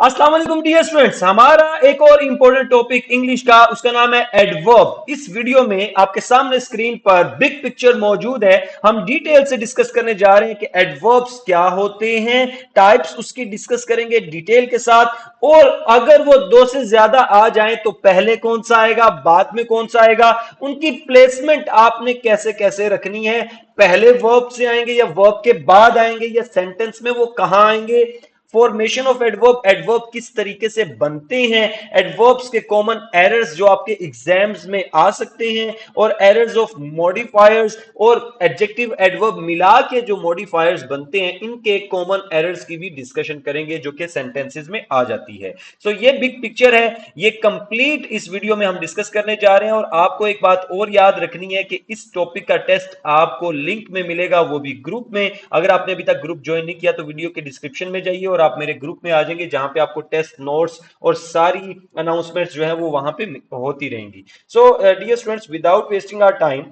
अस्सलाम वालेकुम dear students, हमारा एक और इंपॉर्टेंट टॉपिक इंग्लिश का, उसका नाम है एडवर्ब। इस वीडियो में आपके सामने स्क्रीन पर बिग पिक्चर मौजूद है। हम डिटेल से डिस्कस करने जा रहे हैं कि एडवर्ब्स क्या होते हैं, टाइप्स उसकी डिस्कस करेंगे डिटेल के साथ। और अगर वो दो से ज्यादा आ जाएं तो पहले कौन सा आएगा, बाद में कौन सा आएगा, उनकी प्लेसमेंट आपने कैसे कैसे रखनी है, पहले वर्ब से आएंगे या वर्ब के बाद आएंगे या सेंटेंस में वो कहां आएंगे, फॉर्मेशन ऑफ एडवर्ब, एडवर्ब किस तरीके से बनते हैं, एडवर्ब्स के कॉमन एरर्स जो आपके एग्जाम्स में आ सकते हैं, और एरर्स ऑफ मॉडिफायर्स और एडजेक्टिव एडवर्ब मिला के जो मॉडिफायर्स बनते हैं, इनके कॉमन एरर्स की भी डिस्कशन करेंगे जो कि सेंटेंसेस में आ जाती है। सो ये बिग पिक्चर है, ये कंप्लीट इस वीडियो में हम डिस्कस करने जा रहे हैं। और आपको एक बात और याद रखनी है कि इस टॉपिक का टेस्ट आपको लिंक में मिलेगा, वो भी ग्रुप में। अगर आपने अभी तक ग्रुप ज्वाइन नहीं किया तो वीडियो के डिस्क्रिप्शन में जाइए और आप मेरे ग्रुप में आ जाएंगे, जहां पे आपको टेस्ट नोट्स और सारी अनाउंसमेंट्स जो है वो वहां पे होती रहेंगी। So dear students, without wasting our time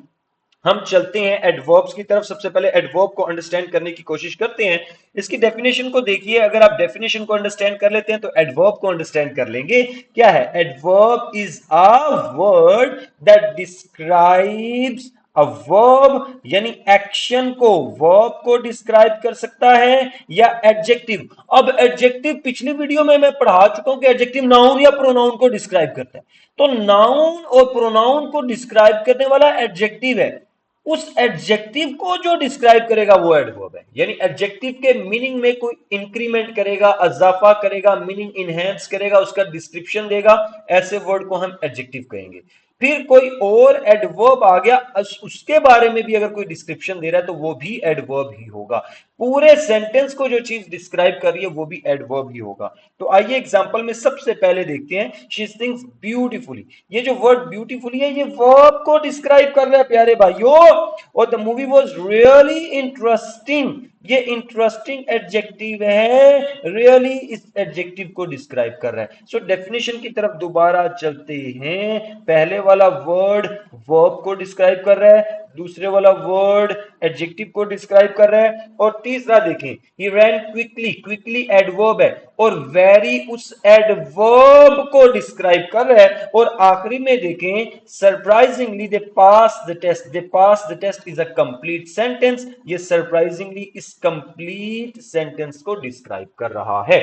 हम चलते हैं एडवर्ब्स की तरफ। सबसे पहले एडवर्ब को अंडरस्टैंड करने की कोशिश करते हैं। इसकी डेफिनेशन को देखिए, अगर आप डेफिनेशन को अंडरस्टैंड कर लेते हैं तो एडवर्ब को अंडरस्टैंड कर लेंगे। क्या है? Adverb is a word that describes a verb, यानी एक्शन को, वर्ब को डिस्क्राइब कर सकता है, या एडजेक्टिव। अब एडजेक्टिव पिछली वीडियो में मैं पढ़ा चुका हूं कि एडजेक्टिव नाउन या प्रोनाउन को डिस्क्राइब करता है। तो नाउन और प्रोनाउन को डिस्क्राइब करने वाला एडजेक्टिव है, उस एडजेक्टिव को जो डिस्क्राइब करेगा वो एडवर्ब है। यानी एडजेक्टिव के मीनिंग में कोई इंक्रीमेंट करेगा, इजाफा करेगा, मीनिंग इनहेंस करेगा, उसका डिस्क्रिप्शन देगा, ऐसे वर्ड को हम एडजेक्टिव कहेंगे। फिर कोई और एडवर्ब आ गया, उसके बारे में भी अगर कोई डिस्क्रिप्शन दे रहा है तो वो भी एडवर्ब ही होगा। पूरे सेंटेंस को जो चीज डिस्क्राइब कर रही है वो भी एडवर्ब ही होगा। तो आइए एग्जांपल में सबसे पहले देखते हैं, शी सिंग्स ब्यूटीफुली। ये जो वर्ड ब्यूटीफुली है, ये वर्ब को डिस्क्राइब कर रहा है प्यारे भाइयों। और the movie was really interesting, ये इंटरेस्टिंग एडजेक्टिव है, रियली इस एडजेक्टिव को डिस्क्राइब कर रहा है। सो डेफिनेशन की तरफ दोबारा चलते हैं। पहले वाला वर्ड वर्ब को डिस्क्राइब कर रहा है, दूसरे वाला वर्ड एडजेक्टिव को डिस्क्राइब कर रहा है, और तीसरा देखें, ही रैन क्विकली, क्विकली एडवर्ब है और वेरी उस एडवर्ब को डिस्क्राइब कर रहा है। और आखिरी में देखें, surprisingly they pass the test, they pass the test is a complete sentence, ये सरप्राइजिंगली इस कंप्लीट सेंटेंस को डिस्क्राइब कर रहा है।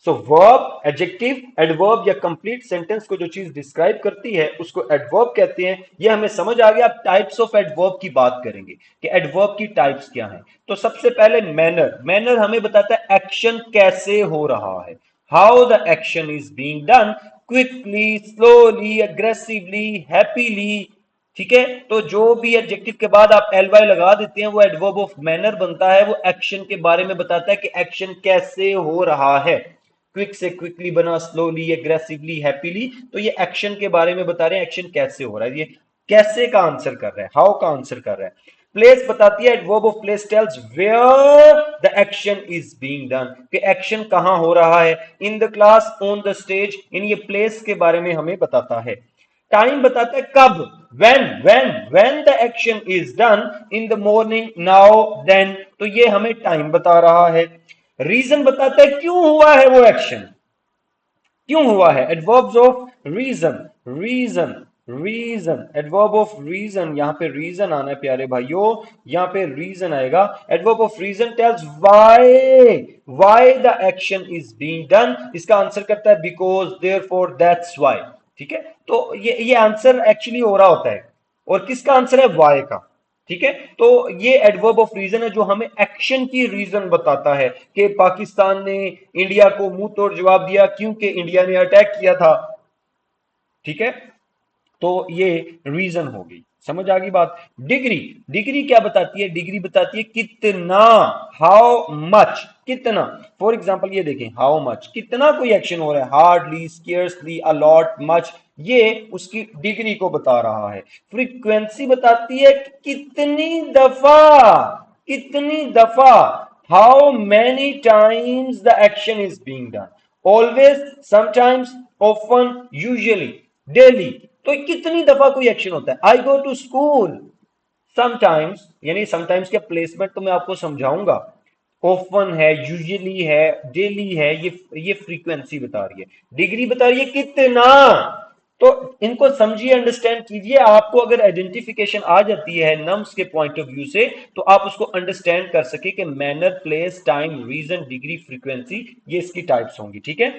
सो वर्ब, एडजेक्टिव, एडवर्ब या कंप्लीट सेंटेंस को जो चीज डिस्क्राइब करती है उसको एडवर्ब कहते हैं। ये हमें समझ आ गया। अब टाइप्स ऑफ एडवर्ब की बात करेंगे कि एडवर्ब की टाइप्स क्या हैं। तो सबसे पहले मैनर, मैनर हमें बताता है एक्शन कैसे हो रहा है, how the action is being done, quickly, slowly, aggressively, happily. ठीक है, तो जो भी एडजेक्टिव के बाद आप एल वाई लगा देते हैं वो एडवर्ब ऑफ मैनर बनता है। वो एक्शन के बारे में बताता है कि एक्शन कैसे हो रहा है। क्विक से क्विकली बना, स्लोली, एग्रेसिवली, हैप्पीली, तो ये एक्शन के बारे में बता रहे हैं, एक्शन कैसे हो रहा है। ये कैसे का आंसर कर रहा है, हाउ का आंसर कर रहा है। प्लेस बताती है, adverb of place tells where the action is being done, कि एक्शन कहां हो रहा है, in the class, on the stage, in ये प्लेस के बारे में हमें बताता है। टाइम बताता है कब, when the action is done, in the morning, now, then, तो ये हमें टाइम बता रहा है। रीजन बताता है क्यों हुआ है वो एक्शन, क्यों हुआ है, adverbs of reason, reason, reason, adverb of reason, यहां पे रीजन आना है प्यारे भाइयों, यहां पे रीजन आएगा। Adverb of reason tells why the action is being done, इसका आंसर करता है बिकॉज, देयरफॉर, दैट्स व्हाई। ठीक है, तो ये आंसर एक्चुअली हो रहा होता है, और किसका आंसर है, वाई का। ठीक है, तो ये एडवर्ब ऑफ रीजन है जो हमें एक्शन की रीजन बताता है कि पाकिस्तान ने इंडिया को मुंह तोड़ जवाब दिया क्योंकि इंडिया ने अटैक किया था। ठीक है, तो ये रीजन हो गई, समझ आ गई बात। डिग्री, डिग्री क्या बताती है, डिग्री बताती है कितना, हाउ मच, कितना। फॉर एग्जांपल ये देखें, हाउ मच, कितना कोई एक्शन हो रहा है, हार्डली, स्केर्सली, अलॉट, मच, ये उसकी डिग्री को बता रहा है। फ्रीक्वेंसी बताती है कितनी दफा, कितनी दफा, how many times the action is being done, always, sometimes, often, usually, daily. तो कितनी दफा कोई एक्शन होता है, आई गो टू स्कूल समटाइम्स, यानी समटाइम्स के प्लेसमेंट तो मैं आपको समझाऊंगा। ऑफन है, यूजुअली है, डेली है, ये फ्रीक्वेंसी बता रही है। डिग्री बता रही है कितना। तो इनको समझिए, अंडरस्टैंड कीजिए। आपको अगर आइडेंटिफिकेशन आ जाती है नम्स के पॉइंट ऑफ व्यू से, तो आप उसको अंडरस्टैंड कर सके कि manner, place, time, reason, degree, frequency, ये इसकी टाइप्स होंगी। ठीक है,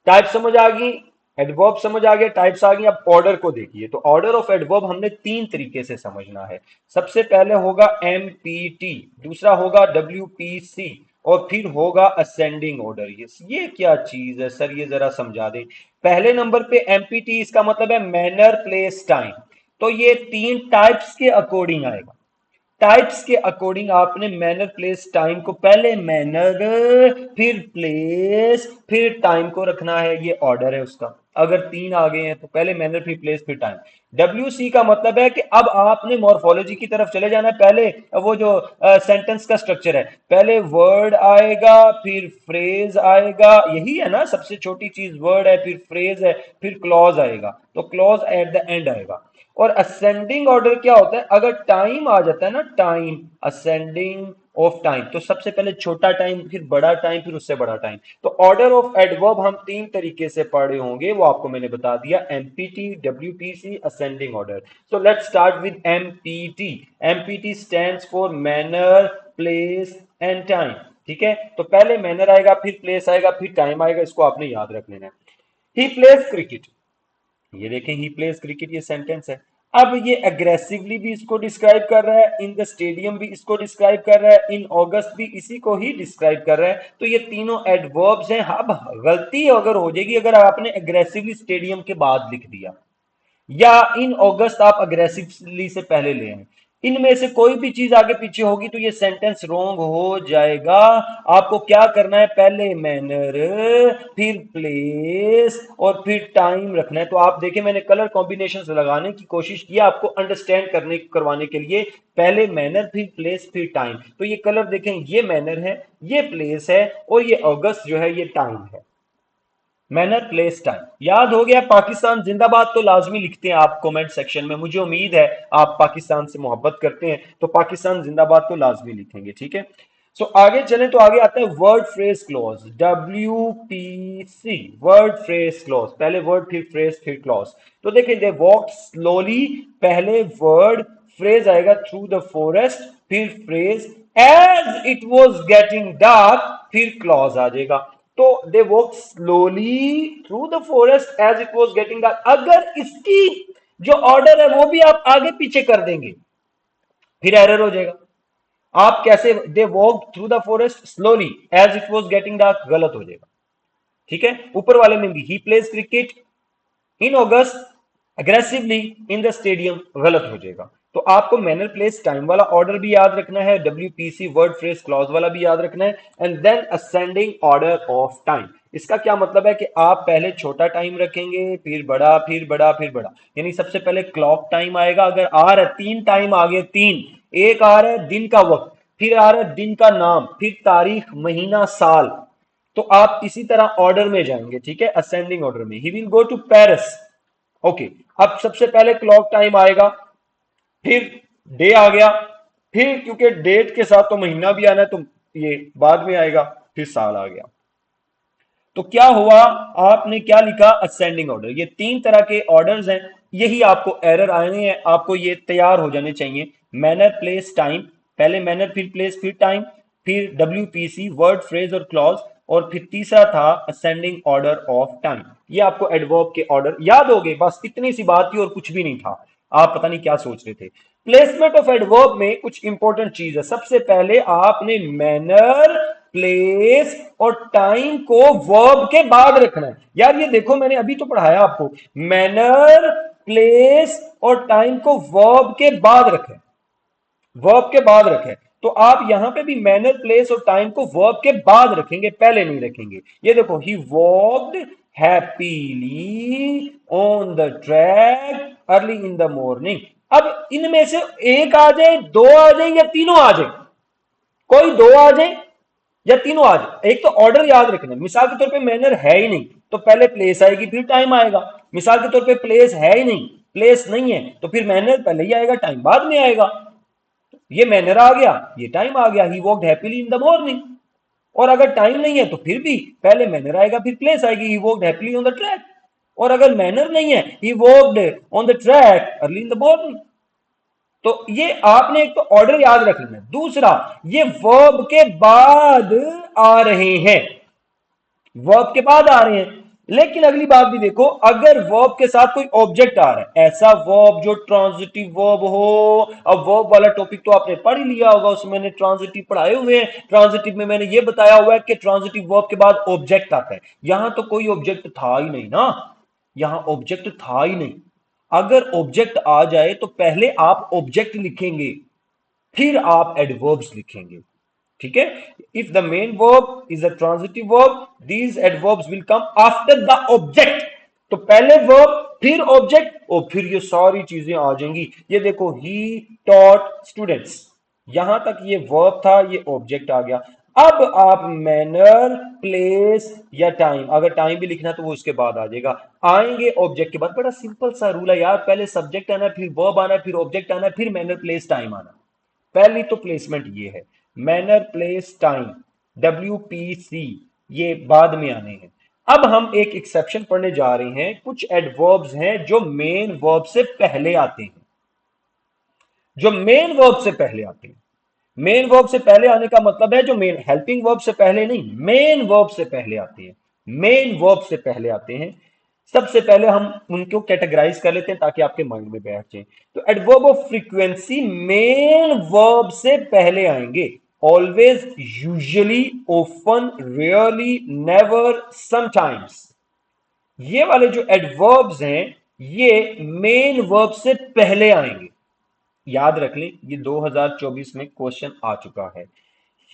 टाइप समझ आ गई, एडवर्ब समझ आ गया, टाइप्स आ गई। अब ऑर्डर को देखिए। तो ऑर्डर ऑफ एडवर्ब हमने तीन तरीके से समझना है। सबसे पहले होगा एमपीटी, दूसरा होगा डब्ल्यूपीसी, और फिर होगा असेंडिंग ऑर्डर। ये क्या चीज है सर, ये जरा समझा दें। पहले नंबर पे एमपीटी, इसका मतलब है मैनर, प्लेस, टाइम। तो ये तीन टाइप्स के अकॉर्डिंग आएगा। टाइप्स के अकॉर्डिंग आपने मैनर, प्लेस, टाइम को पहले मैनर, फिर प्लेस, फिर टाइम को रखना है। ये ऑर्डर है उसका। अगर तीन आ गए हैं तो पहले मैनर, फिर प्लेस, फिर टाइम। डब्ल्यू सी का मतलब है कि अब आपने मॉर्फोलॉजी की तरफ चले जाना है। पहले वो जो सेंटेंस का स्ट्रक्चर है, पहले वर्ड आएगा, फिर फ्रेज आएगा। यही है ना, सबसे छोटी चीज वर्ड है, फिर फ्रेज है, फिर क्लॉज आएगा। तो क्लॉज एट द एंड आएगा। और असेंडिंग ऑर्डर क्या होता है, अगर टाइम आ जाता है ना, टाइम, असेंडिंग ऑफ टाइम, तो सबसे पहले छोटा टाइम, फिर बड़ा टाइम, फिर उससे बड़ा टाइम। तो ऑर्डर ऑफ एडवर्ब हम तीन तरीके से पढ़े होंगे, वो आपको मैंने बता दिया, empty, WPC, ascending order. So let's start with empty. Empty stands for manner, place and time. ठीक है, तो पहले मैनर आएगा, फिर प्लेस आएगा, फिर टाइम आएगा। इसको आपने याद रख लेना है। ही प्लेस क्रिकेट, ये देखें, ही प्लेज क्रिकेट, ये सेंटेंस है। अब ये अग्रेसिवली भी इसको डिस्क्राइब कर रहा है, इन द स्टेडियम भी इसको डिस्क्राइब कर रहा है, इन ऑगस्ट भी इसी को ही डिस्क्राइब कर रहा है। तो ये तीनों एडवर्ब्स हैं। अब गलती अगर हो जाएगी अगर आपने अग्रेसिवली स्टेडियम के बाद लिख दिया, या इन ऑगस्ट आप अग्रेसिवली से पहले ले आए, इनमें से कोई भी चीज आगे पीछे होगी तो ये सेंटेंस रॉन्ग हो जाएगा। आपको क्या करना है, पहले मैनर, फिर प्लेस, और फिर टाइम रखना है। तो आप देखें, मैंने कलर कॉम्बिनेशंस लगाने की कोशिश की आपको अंडरस्टैंड करवाने के लिए। पहले मैनर, फिर प्लेस, फिर टाइम। तो ये कलर देखें, ये मैनर है, ये प्लेस है, और ये अगस्त जो है ये टाइम है। मैनर, प्लेस, टाइम याद हो गया। पाकिस्तान जिंदाबाद तो लाजमी लिखते हैं आप कमेंट सेक्शन में। मुझे उम्मीद है आप पाकिस्तान से मोहब्बत करते हैं, तो पाकिस्तान जिंदाबाद तो लाजमी लिखेंगे। ठीक है, सो आगे चलें तो आगे आता है word phrase clause, WPC, word phrase clause. पहले वर्ड, फिर फ्रेज, फिर क्लॉज। तो देखिए, दे वॉक स्लोली, पहले वर्ड, फ्रेज आएगा थ्रू द फॉरेस्ट, फिर phrase, as it was getting dark, फिर क्लॉज आ जाएगा। तो they walk slowly through the forest as it was getting dark. अगर इसकी जो ऑर्डर है वो भी आप आगे पीछे कर देंगे, फिर एरर हो जाएगा। आप कैसे, they walk through the forest slowly as it was getting dark, गलत हो जाएगा। ठीक है, ऊपर वाले में भी, he plays cricket in August aggressively in the stadium, गलत हो जाएगा। तो आपको मैनर, प्लेस, टाइम वाला ऑर्डर भी याद रखना है, डब्ल्यूपीसी, वर्ड फ्रेज क्लॉज वाला भी याद रखना है, and then ascending order of time. इसका क्या मतलब है कि आप पहले छोटा टाइम रखेंगे, फिर बड़ा, फिर बड़ा, फिर बड़ा। यानी सबसे पहले क्लॉक टाइम आएगा। अगर आ रहा है तीन टाइम आ गए, तीन, एक आ रहा है दिन का वक्त, फिर आ रहा है दिन का नाम, फिर तारीख, महीना, साल। तो आप इसी तरह ऑर्डर में जाएंगे। ठीक है, असेंडिंग ऑर्डर में। He will go to Paris. Okay, अब सबसे पहले क्लॉक टाइम आएगा, फिर डे आ गया, फिर क्योंकि डेट के साथ तो महीना भी आना है, तो ये बाद में आएगा, फिर साल आ गया। तो क्या हुआ, आपने क्या लिखा, असेंडिंग ऑर्डर। ये तीन तरह के ऑर्डर्स हैं। यही आपको एरर आने हैं, आपको ये तैयार हो जाने चाहिए। मैनर, प्लेस, टाइम, पहले मैनर, फिर प्लेस, फिर टाइम, फिर डब्ल्यूपीसी, वर्ड, फ्रेज और क्लॉज, और फिर तीसरा था असेंडिंग ऑर्डर ऑफ टाइम। ये आपको एडवर्ब के ऑर्डर याद हो गए। बस इतनी सी बात थी और कुछ भी नहीं था। आप पता नहीं क्या सोच रहे थे। प्लेसमेंट ऑफ एडवर्ब में कुछ इंपॉर्टेंट चीज है। सबसे पहले आपने मैनर, प्लेस और टाइम को वर्ब के बाद रखना है। यार ये देखो, मैंने अभी तो पढ़ाया आपको, मैनर, प्लेस और टाइम को वर्ब के बाद रखें, वर्ब के बाद रखें। तो आप यहां पे भी मैनर, प्लेस और टाइम को वर्ब के बाद रखेंगे, पहले नहीं रखेंगे। ये देखो, he walked happily on the track early in the morning. अब इनमें से एक आ जाए, दो आ जाए, या तीनों आ जाए। कोई दो आ जाए या तीनों आ जाए। एक तो ऑर्डर याद रखना। मिसाल के तौर पे मैनर है ही नहीं, तो पहले प्लेस आएगी, फिर टाइम आएगा। मिसाल के तौर पे प्लेस है ही नहीं, प्लेस नहीं है, तो फिर मैनर पहले ही आएगा, टाइम बाद में आएगा। ये मैनर आ गया, ये टाइम आ गया, he walked happily in the morning. और अगर टाइम नहीं है तो फिर भी पहले मैनर आएगा फिर प्लेस आएगी, he walked happily on the track. और अगर मैनर नहीं है, he walked on the track early in the morning. तो ये आपने एक तो ऑर्डर याद रख लेना। दूसरा, ये वर्ब के बाद आ रहे हैं, वर्ब के बाद आ रहे हैं। लेकिन अगली बात भी देखो, अगर वर्ब के साथ कोई ऑब्जेक्ट आ रहा है, ऐसा वर्ब जो ट्रांजिटिव वर्ब हो। अब वर्ब वाला टॉपिक तो आपने पढ़ ही लिया होगा, उसमें मैंने ट्रांजिटिव पढ़ाए हुए हैं। ट्रांजिटिव में मैंने ये बताया हुआ है कि ट्रांजिटिव वर्ब के बाद ऑब्जेक्ट आता है। यहां तो कोई ऑब्जेक्ट था ही नहीं ना, यहां ऑब्जेक्ट था ही नहीं। अगर ऑब्जेक्ट आ जाए तो पहले आप ऑब्जेक्ट लिखेंगे, फिर आप एडवर्ब्स लिखेंगे। ठीक है, if the main verb is a transitive verb, these adverbs will come after the object. तो पहले वर्ब फिर ऑब्जेक्ट और फिर ये सारी चीजें आ जाएंगी। ये देखो, ही टॉट स्टूडेंट्स, यहां तक ये वर्ब था, ये ऑब्जेक्ट आ गया। अब आप मैनर, प्लेस या टाइम, अगर टाइम भी लिखना तो वो उसके बाद आ जाएगा, आएंगे ऑब्जेक्ट के बाद। बड़ा सिंपल सा रूल है यार, पहले सब्जेक्ट आना, फिर वर्ब आना, फिर ऑब्जेक्ट आना, फिर मैनर, प्लेस, टाइम आना। पहली तो प्लेसमेंट ये है, मैनर, प्लेस, टाइम, WPC, ये बाद में आने हैं। अब हम एक एक्सेप्शन पढ़ने जा रहे हैं। कुछ एडवर्ब्स हैं जो मेन वर्ब से पहले आते हैं, जो मेन वर्ब से पहले आते हैं। मेन वर्ब से पहले आने का मतलब है जो मेन हेल्पिंग वर्ब से पहले नहीं, मेन वर्ब से पहले आते हैं। मेन वर्ब से पहले आते हैं। सबसे पहले हम उनको कैटेगराइज कर लेते हैं ताकि आपके माइंड में बैठ जाए। तो adverb of frequency main verb से पहले आएंगे। Always, usually, often, rarely, never, sometimes. ये वाले जो एडवर्ब्स हैं ये मेन वर्ब से पहले आएंगे। याद रख लें, ये 2024 में क्वेश्चन आ चुका है।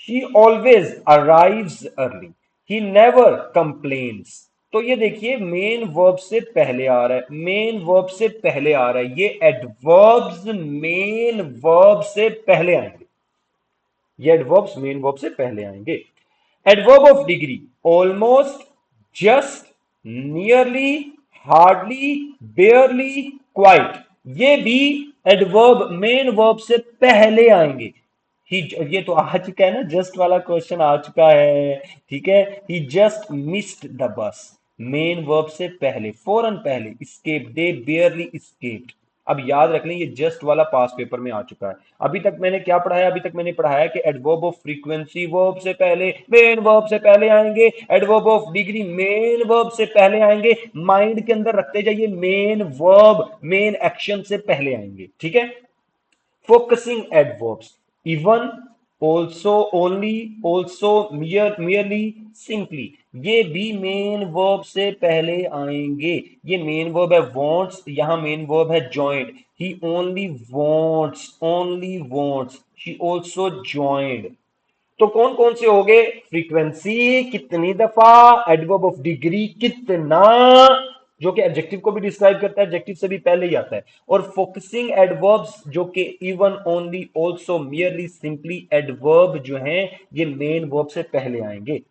He always arrives early. He never complains. तो ये देखिए, मेन वर्ब से पहले आ रहा है, मेन वर्ब से पहले आ रहा है। ये एडवर्ब्स मेन वर्ब से पहले आएंगे, ये एडवर्ब्स मेन वर्ब से पहले आएंगे। Adverb of degree, almost, just, nearly, hardly, बेयरली, quite, ये भी एडवर्ब मेन वर्ब से पहले आएंगे। ही, ये तो आ चुका है ना, जस्ट वाला क्वेश्चन आ चुका है। ठीक है, he just missed the bus, main verb से पहले, फौरन पहले। Escape, they barely escaped. अब याद रख लें, ये जस्ट वाला पास पेपर में आ चुका है। अभी तक मैंने क्या पढ़ाया, अभी तक मैंने पढ़ाया कि एडवर्ब ऑफ फ्रीक्वेंसी वर्ब से पहले, मेन वर्ब से पहले आएंगे। Adverb of degree main verb से पहले आएंगे। माइंड के अंदर रखते जाइए, मेन वर्ब मेन एक्शन से पहले आएंगे। ठीक है, focusing adverbs, even, also, only, also, merely, simply, ये भी मेन वर्ब से पहले आएंगे। ये मेन वर्ब है वॉन्ट्स, यहां मेन वर्ब है joined. He only wants, only wants, she also joined. तो कौन कौन से हो गए, फ्रीक्वेंसी कितनी दफा, एडवर्ब ऑफ डिग्री कितना, जो कि एडजेक्टिव को भी डिस्क्राइब करता है, एडजेक्टिव से भी पहले ही आता है। और फोकसिंग एडवर्ब्स जो कि even, only, also, merely, simply, adverb जो हैं ये मेन वर्ब से पहले आएंगे।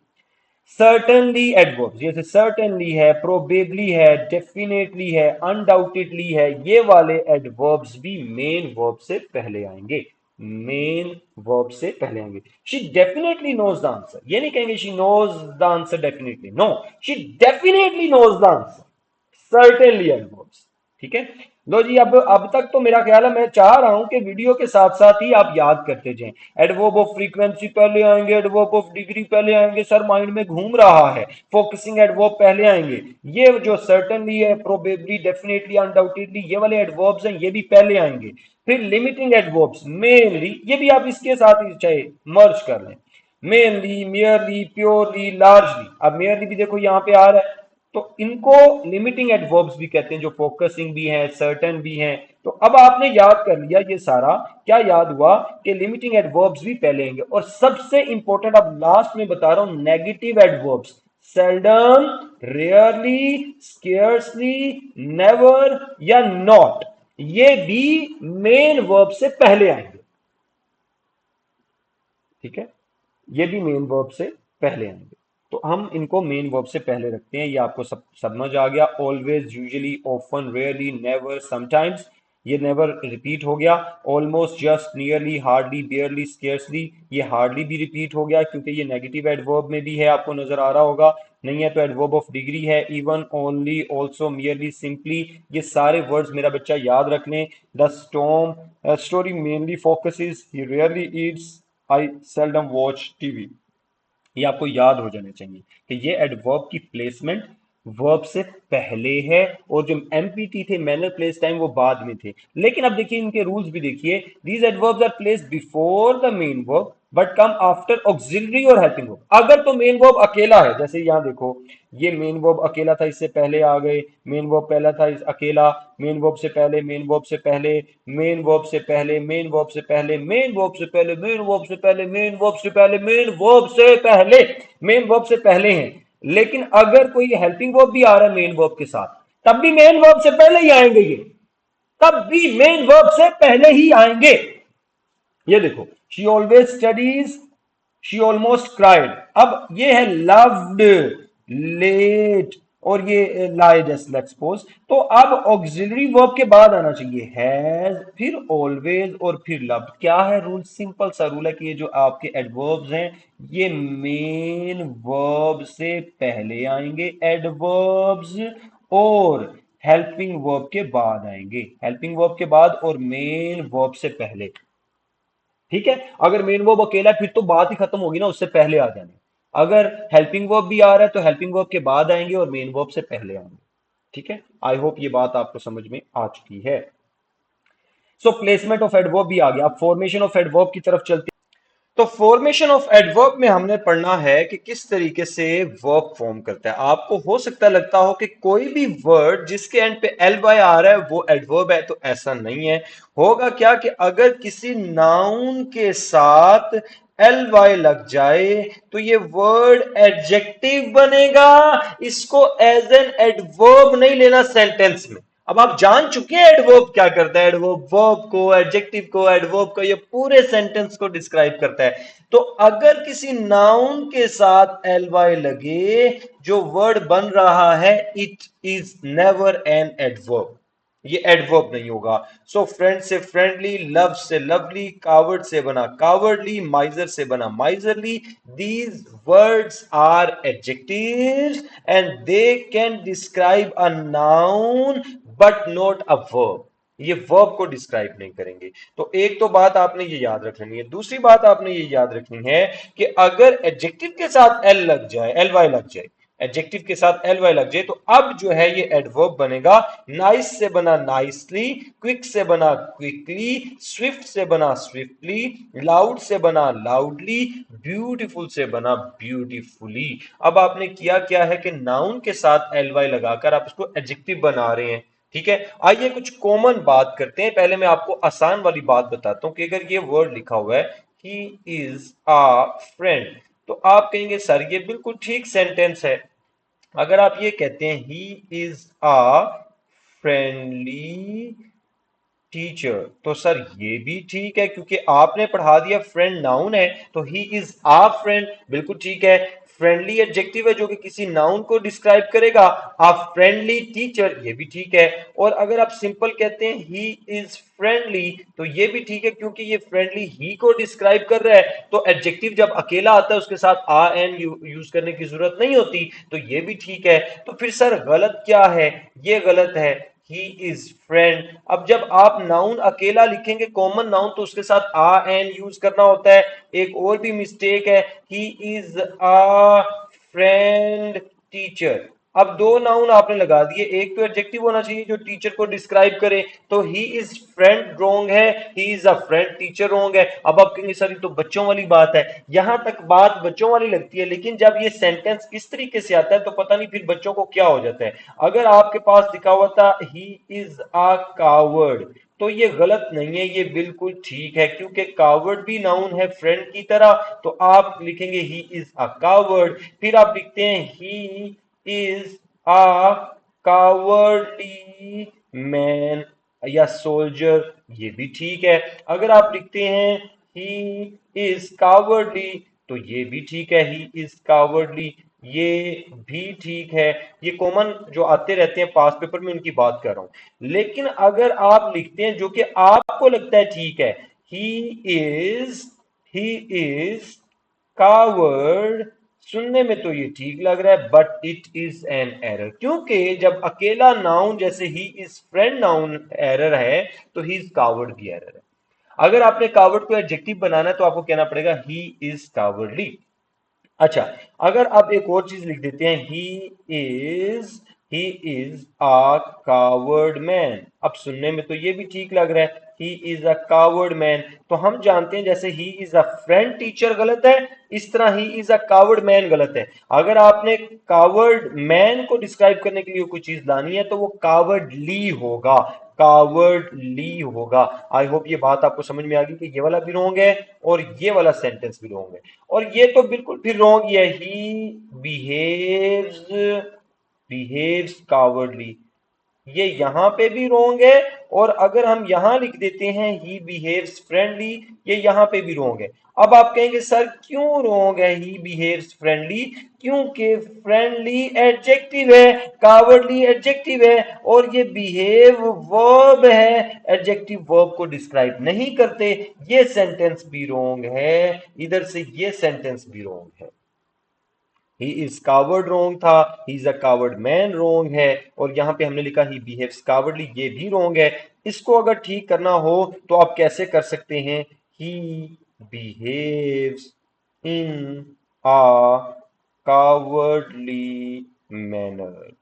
सर्टेनली एडवर्ब्स, जैसे सर्टेनली है, प्रोबेबली है, डेफिनेटली है, अनडाउटेडली है, ये वाले एडवर्ब्स भी मेन वर्ब से पहले आएंगे, मेन वर्ब से पहले आएंगे। She definitely knows the answer, ये नहीं कहेंगे she knows the answer definitely, no, she definitely knows the answer, certainly adverbs. ठीक है, लो जी, अब तक तो मेरा ख्याल है, मैं चाह रहा हूं कि वीडियो के साथ साथ ही आप याद करते जाएं। एडवर्ब ऑफ फ्रीक्वेंसी पहले आएंगे, एडवर्ब ऑफ डिग्री पहले आएंगे, सर माइंड में घूम रहा है, फोकसिंग एडवर्ब पहले आएंगे, ये जो सर्टेनली है, प्रोबेबली, डेफिनेटली, अनडाउटेडली, ये वाले एडवर्ब्स हैं ये भी पहले आएंगे। फिर लिमिटिंग एडवर्ब्स, मेनली, ये भी आप इसके साथ ही चाहे मर्ज कर लें, मेनली, मियरली, प्योरली, लार्जली। अब मेयरली भी देखो यहां पे आ रहा है, तो इनको लिमिटिंग एडवर्ब्स भी कहते हैं, जो फोकसिंग भी है, सर्टेन भी हैं। तो अब आपने याद कर लिया ये सारा, क्या याद हुआ कि लिमिटिंग एडवर्ब्स भी पहले आएंगे। और सबसे इंपॉर्टेंट अब लास्ट में बता रहा हूं, negative adverbs, seldom, rarely, scarcely, never या नॉट, ये भी मेन वर्ब से पहले आएंगे। ठीक है, ये भी मेन वर्ब से पहले आएंगे। तो हम इनको मेन वर्ब से पहले रखते हैं, ये आपको सब समझ आ गया। Always, usually, often, rarely, never, sometimes, ये नेवर रिपीट हो गया। Almost, just, nearly, hardly, बेयरली, scarcely, ये हार्डली भी रिपीट हो गया क्योंकि ये नेगेटिव एडवर्ब में भी है, आपको नजर आ रहा होगा। नहीं है तो एडवर्ब ऑफ डिग्री है। Even, only, also, merely, simply, ये सारे वर्ड्स मेरा बच्चा याद रख लें। The storm story mainly focuses, he rarely Yeats, I seldom watch TV. ये आपको याद हो जाने चाहिए कि ये एडवर्ब की प्लेसमेंट वर्ब से पहले है, और जो एमपीटी थे, मैनर प्लेस टाइम, वो बाद में थे। लेकिन अब देखिए इनके रूल्स भी देखिए। These adverbs are placed before the main verb but come after auxiliary और हेल्पिंग वर्ब। अगर तो मेन वर्ब अकेला है, जैसे यहां देखो, ये मेन वर्ब अकेला था, इससे पहले आ गए, मेन वर्ब पहला था, इस अकेला, मेन वर्ब से पहले, मेन वर्ब से पहले, मेन वर्ब से पहले, मेन वर्ब से पहले, मेन वर्ब से पहले, मेन वर्ब से पहले, मेन वर्ब से पहले, मेन वर्ब से पहले, मेन वर्ब से पहले हैं। लेकिन अगर कोई हेल्पिंग वर्ब भी आ रहा है मेन वर्ब के साथ, तब भी मेन वर्ब से पहले ही आएंगे ये, तब भी मेन वर्ब से पहले ही आएंगे। ये देखो, she always studies, she almost cried. अब ये है लव्ड, लेट, और ये लाई, जस्ट लेट्स सपोज। तो अब ऑक्सिलरी वर्ब के बाद आना चाहिए हैज, फिर ऑलवेज, और फिर लव्ड। क्या है रूल? सिंपल सा रूल है कि ये जो आपके एडवर्ब्स हैं, ये मेन वर्ब से पहले आएंगे एडवर्ब्स, और हेल्पिंग वर्ब के बाद आएंगे, हेल्पिंग वर्ब के बाद और मेन वर्ब से पहले। ठीक है, अगर मेन वर्ब अकेला है फिर तो बात ही खत्म होगी ना, उससे पहले आ जाने। अगर हेल्पिंग वर्ब भी आ रहा है तो हेल्पिंग वर्ब के बाद आएंगे और मेन वर्ब से पहले आएंगे। ठीक है, आई होप ये बात आपको समझ में आ चुकी है। सो प्लेसमेंट ऑफ एडवर्ब भी आ गया, अब फॉर्मेशन ऑफ एडवर्ब की तरफ चलते हैं। तो फॉर्मेशन ऑफ एडवर्ब में हमने पढ़ना है कि किस तरीके से वर्ब फॉर्म करता है। आपको हो सकता है लगता हो कि कोई भी वर्ड जिसके एंड पे एल वाई आ रहा है वो एडवर्ब है, तो ऐसा नहीं है। होगा क्या कि अगर किसी नाउन के साथ एल वाई लग जाए तो ये वर्ड एडजेक्टिव बनेगा, इसको एज एन एडवर्ब नहीं लेना सेंटेंस में। अब आप जान चुके हैं एडवर्ब क्या करता है, एडवर्ब वर्ब को, एडजेक्टिव को, एडवर्ब को, ये पूरे सेंटेंस को डिस्क्राइब करता है। तो अगर किसी नाउन के साथ एल वाई लगे, जो वर्ड बन रहा है, it is never an adverb, ये एडवर्ब नहीं होगा। सो फ्रेंड से फ्रेंडली, लव से लवली, कावर्ड से बना कावर्डली, माइजर से बना miserly. These words are adjectives and they can describe a noun but not a verb, ये वर्ब को डिस्क्राइब नहीं करेंगे। तो एक तो बात आपने ये याद रख लेनी है। दूसरी बात आपने ये याद रखनी है कि अगर एडजेक्टिव के साथ एल लग जाए, एल वाई लग जाए, एडजेक्टिव के साथ एल वाई लग जाए, तो अब जो है ये एडवर्ब बनेगा। नाइस से बना नाइसली, क्विक से बना क्विकली, स्विफ्ट से बना स्विफ्टली, लाउड से बना लाउडली, ब्यूटीफुल से बना ब्यूटीफुली। अब आपने किया क्या है कि नाउन के साथ एल वाई लगाकर आप इसको एडजेक्टिव बना रहे हैं। ठीक है, आइए कुछ कॉमन बात करते हैं। पहले मैं आपको आसान वाली बात बताता हूं कि अगर ये वर्ड लिखा हुआ है, ही इज आ फ्रेंड, तो आप कहेंगे सर ये बिल्कुल ठीक सेंटेंस है। अगर आप ये कहते हैं ही इज अ फ्रेंडली टीचर, तो सर ये भी ठीक है क्योंकि आपने पढ़ा दिया फ्रेंड नाउन है, तो ही इज आ फ्रेंड बिल्कुल ठीक है। फ्रेंडली एडजेक्टिव है जो कि किसी नाउन को डिस्क्राइब करेगा। आप फ्रेंडली टीचर, ये भी ठीक है। और अगर आप सिंपल कहते हैं ही इज फ्रेंडली, तो ये भी ठीक है क्योंकि ये फ्रेंडली ही को डिस्क्राइब कर रहा है। तो एडजेक्टिव जब अकेला आता है उसके साथ आ एन यूज करने की जरूरत नहीं होती, तो ये भी ठीक है। तो फिर सर गलत क्या है? ये गलत है, ही इज फ्रेंड। अब जब आप नाउन अकेला लिखेंगे, कॉमन नाउन, तो उसके साथ आ एन यूज करना होता है। एक और भी मिस्टेक है, he is a friend teacher. अब दो नाउन आपने लगा दिए, एक तो एडजेक्टिव होना चाहिए जो टीचर को डिस्क्राइब करे, तो ही इज फ्रेंड रोंग है, he is a friend teacher wrong है। अब आप कहेंगे सर ये तो बच्चों वाली बात है, यहां तक बात बच्चों वाली लगती है, लेकिन जब ये सेंटेंस इस तरीके से आता है तो पता नहीं फिर बच्चों को क्या हो जाता है। अगर आपके पास लिखा हुआ था ही इज अ कावर्ड, तो ये गलत नहीं है, ये बिल्कुल ठीक है क्योंकि कावर्ड भी नाउन है फ्रेंड की तरह। तो आप लिखेंगे ही इज अ कावर्ड। फिर आप लिखते हैं ही इज अ कावर्डली मैन या सोल्जर, ये भी ठीक है। अगर आप लिखते हैं ही इज कावर्डली, तो ये भी ठीक है, ही इज कावर्डली। ये भी ठीक है। ये कॉमन जो आते रहते हैं पास पेपर में, उनकी बात कर रहा हूं। लेकिन अगर आप लिखते हैं जो कि आपको लगता है ठीक है, ही ही इज कावर्ड, सुनने में तो ये ठीक लग रहा है, but it is an error, क्योंकि जब अकेला नाउन जैसे he is friend noun error है, तो ही इज कावर्ड भी एरर है। अगर आपने कावर्ड को एडजेक्टिव बनाना है तो आपको कहना पड़ेगा ही इज कावर्डली। अच्छा, अगर आप एक और चीज लिख देते हैं, is he is a coward man, अब सुनने में तो ये भी ठीक लग रहा है, he is a coward man. तो हम जानते हैं जैसे ही इज अ फ्रेंड टीचर गलत है, इस तरह ही इज अ कावर्ड मैन गलत है। अगर आपने कावर्ड मैन को डिस्क्राइब करने के लिए कोई चीज लानी है तो वो कावर्डली होगा, कावर्डली होगा। आई होप ये बात आपको समझ में आ गई कि ये वाला भी रॉन्ग है और ये वाला सेंटेंस भी रॉन्ग है। और ये तो बिल्कुल फिर रॉन्ग ही है, ही बिहेव्स बिहेव्स कावर्डली, ये यहां पे भी रोंग है। और अगर हम यहां लिख देते हैं ही बिहेव्स फ्रेंडली, ये यहां पे भी रोंग है। अब आप कहेंगे सर क्यों रोंग है ही बिहेव्स फ्रेंडली? क्योंकि फ्रेंडली एडजेक्टिव है, कावर्डली एडजेक्टिव है, और ये बिहेव वर्ब है, एडजेक्टिव वर्ब को डिस्क्राइब नहीं करते। ये सेंटेंस भी रोंग है, इधर से ये सेंटेंस भी रोंग है। ही इज कावर्ड रोंग था, he is a coward man wrong है, और यहां पे हमने लिखा ही बिहेव्स कावर्डली, ये भी रोंग है। इसको अगर ठीक करना हो तो आप कैसे कर सकते हैं, he behaves in a cowardly manner.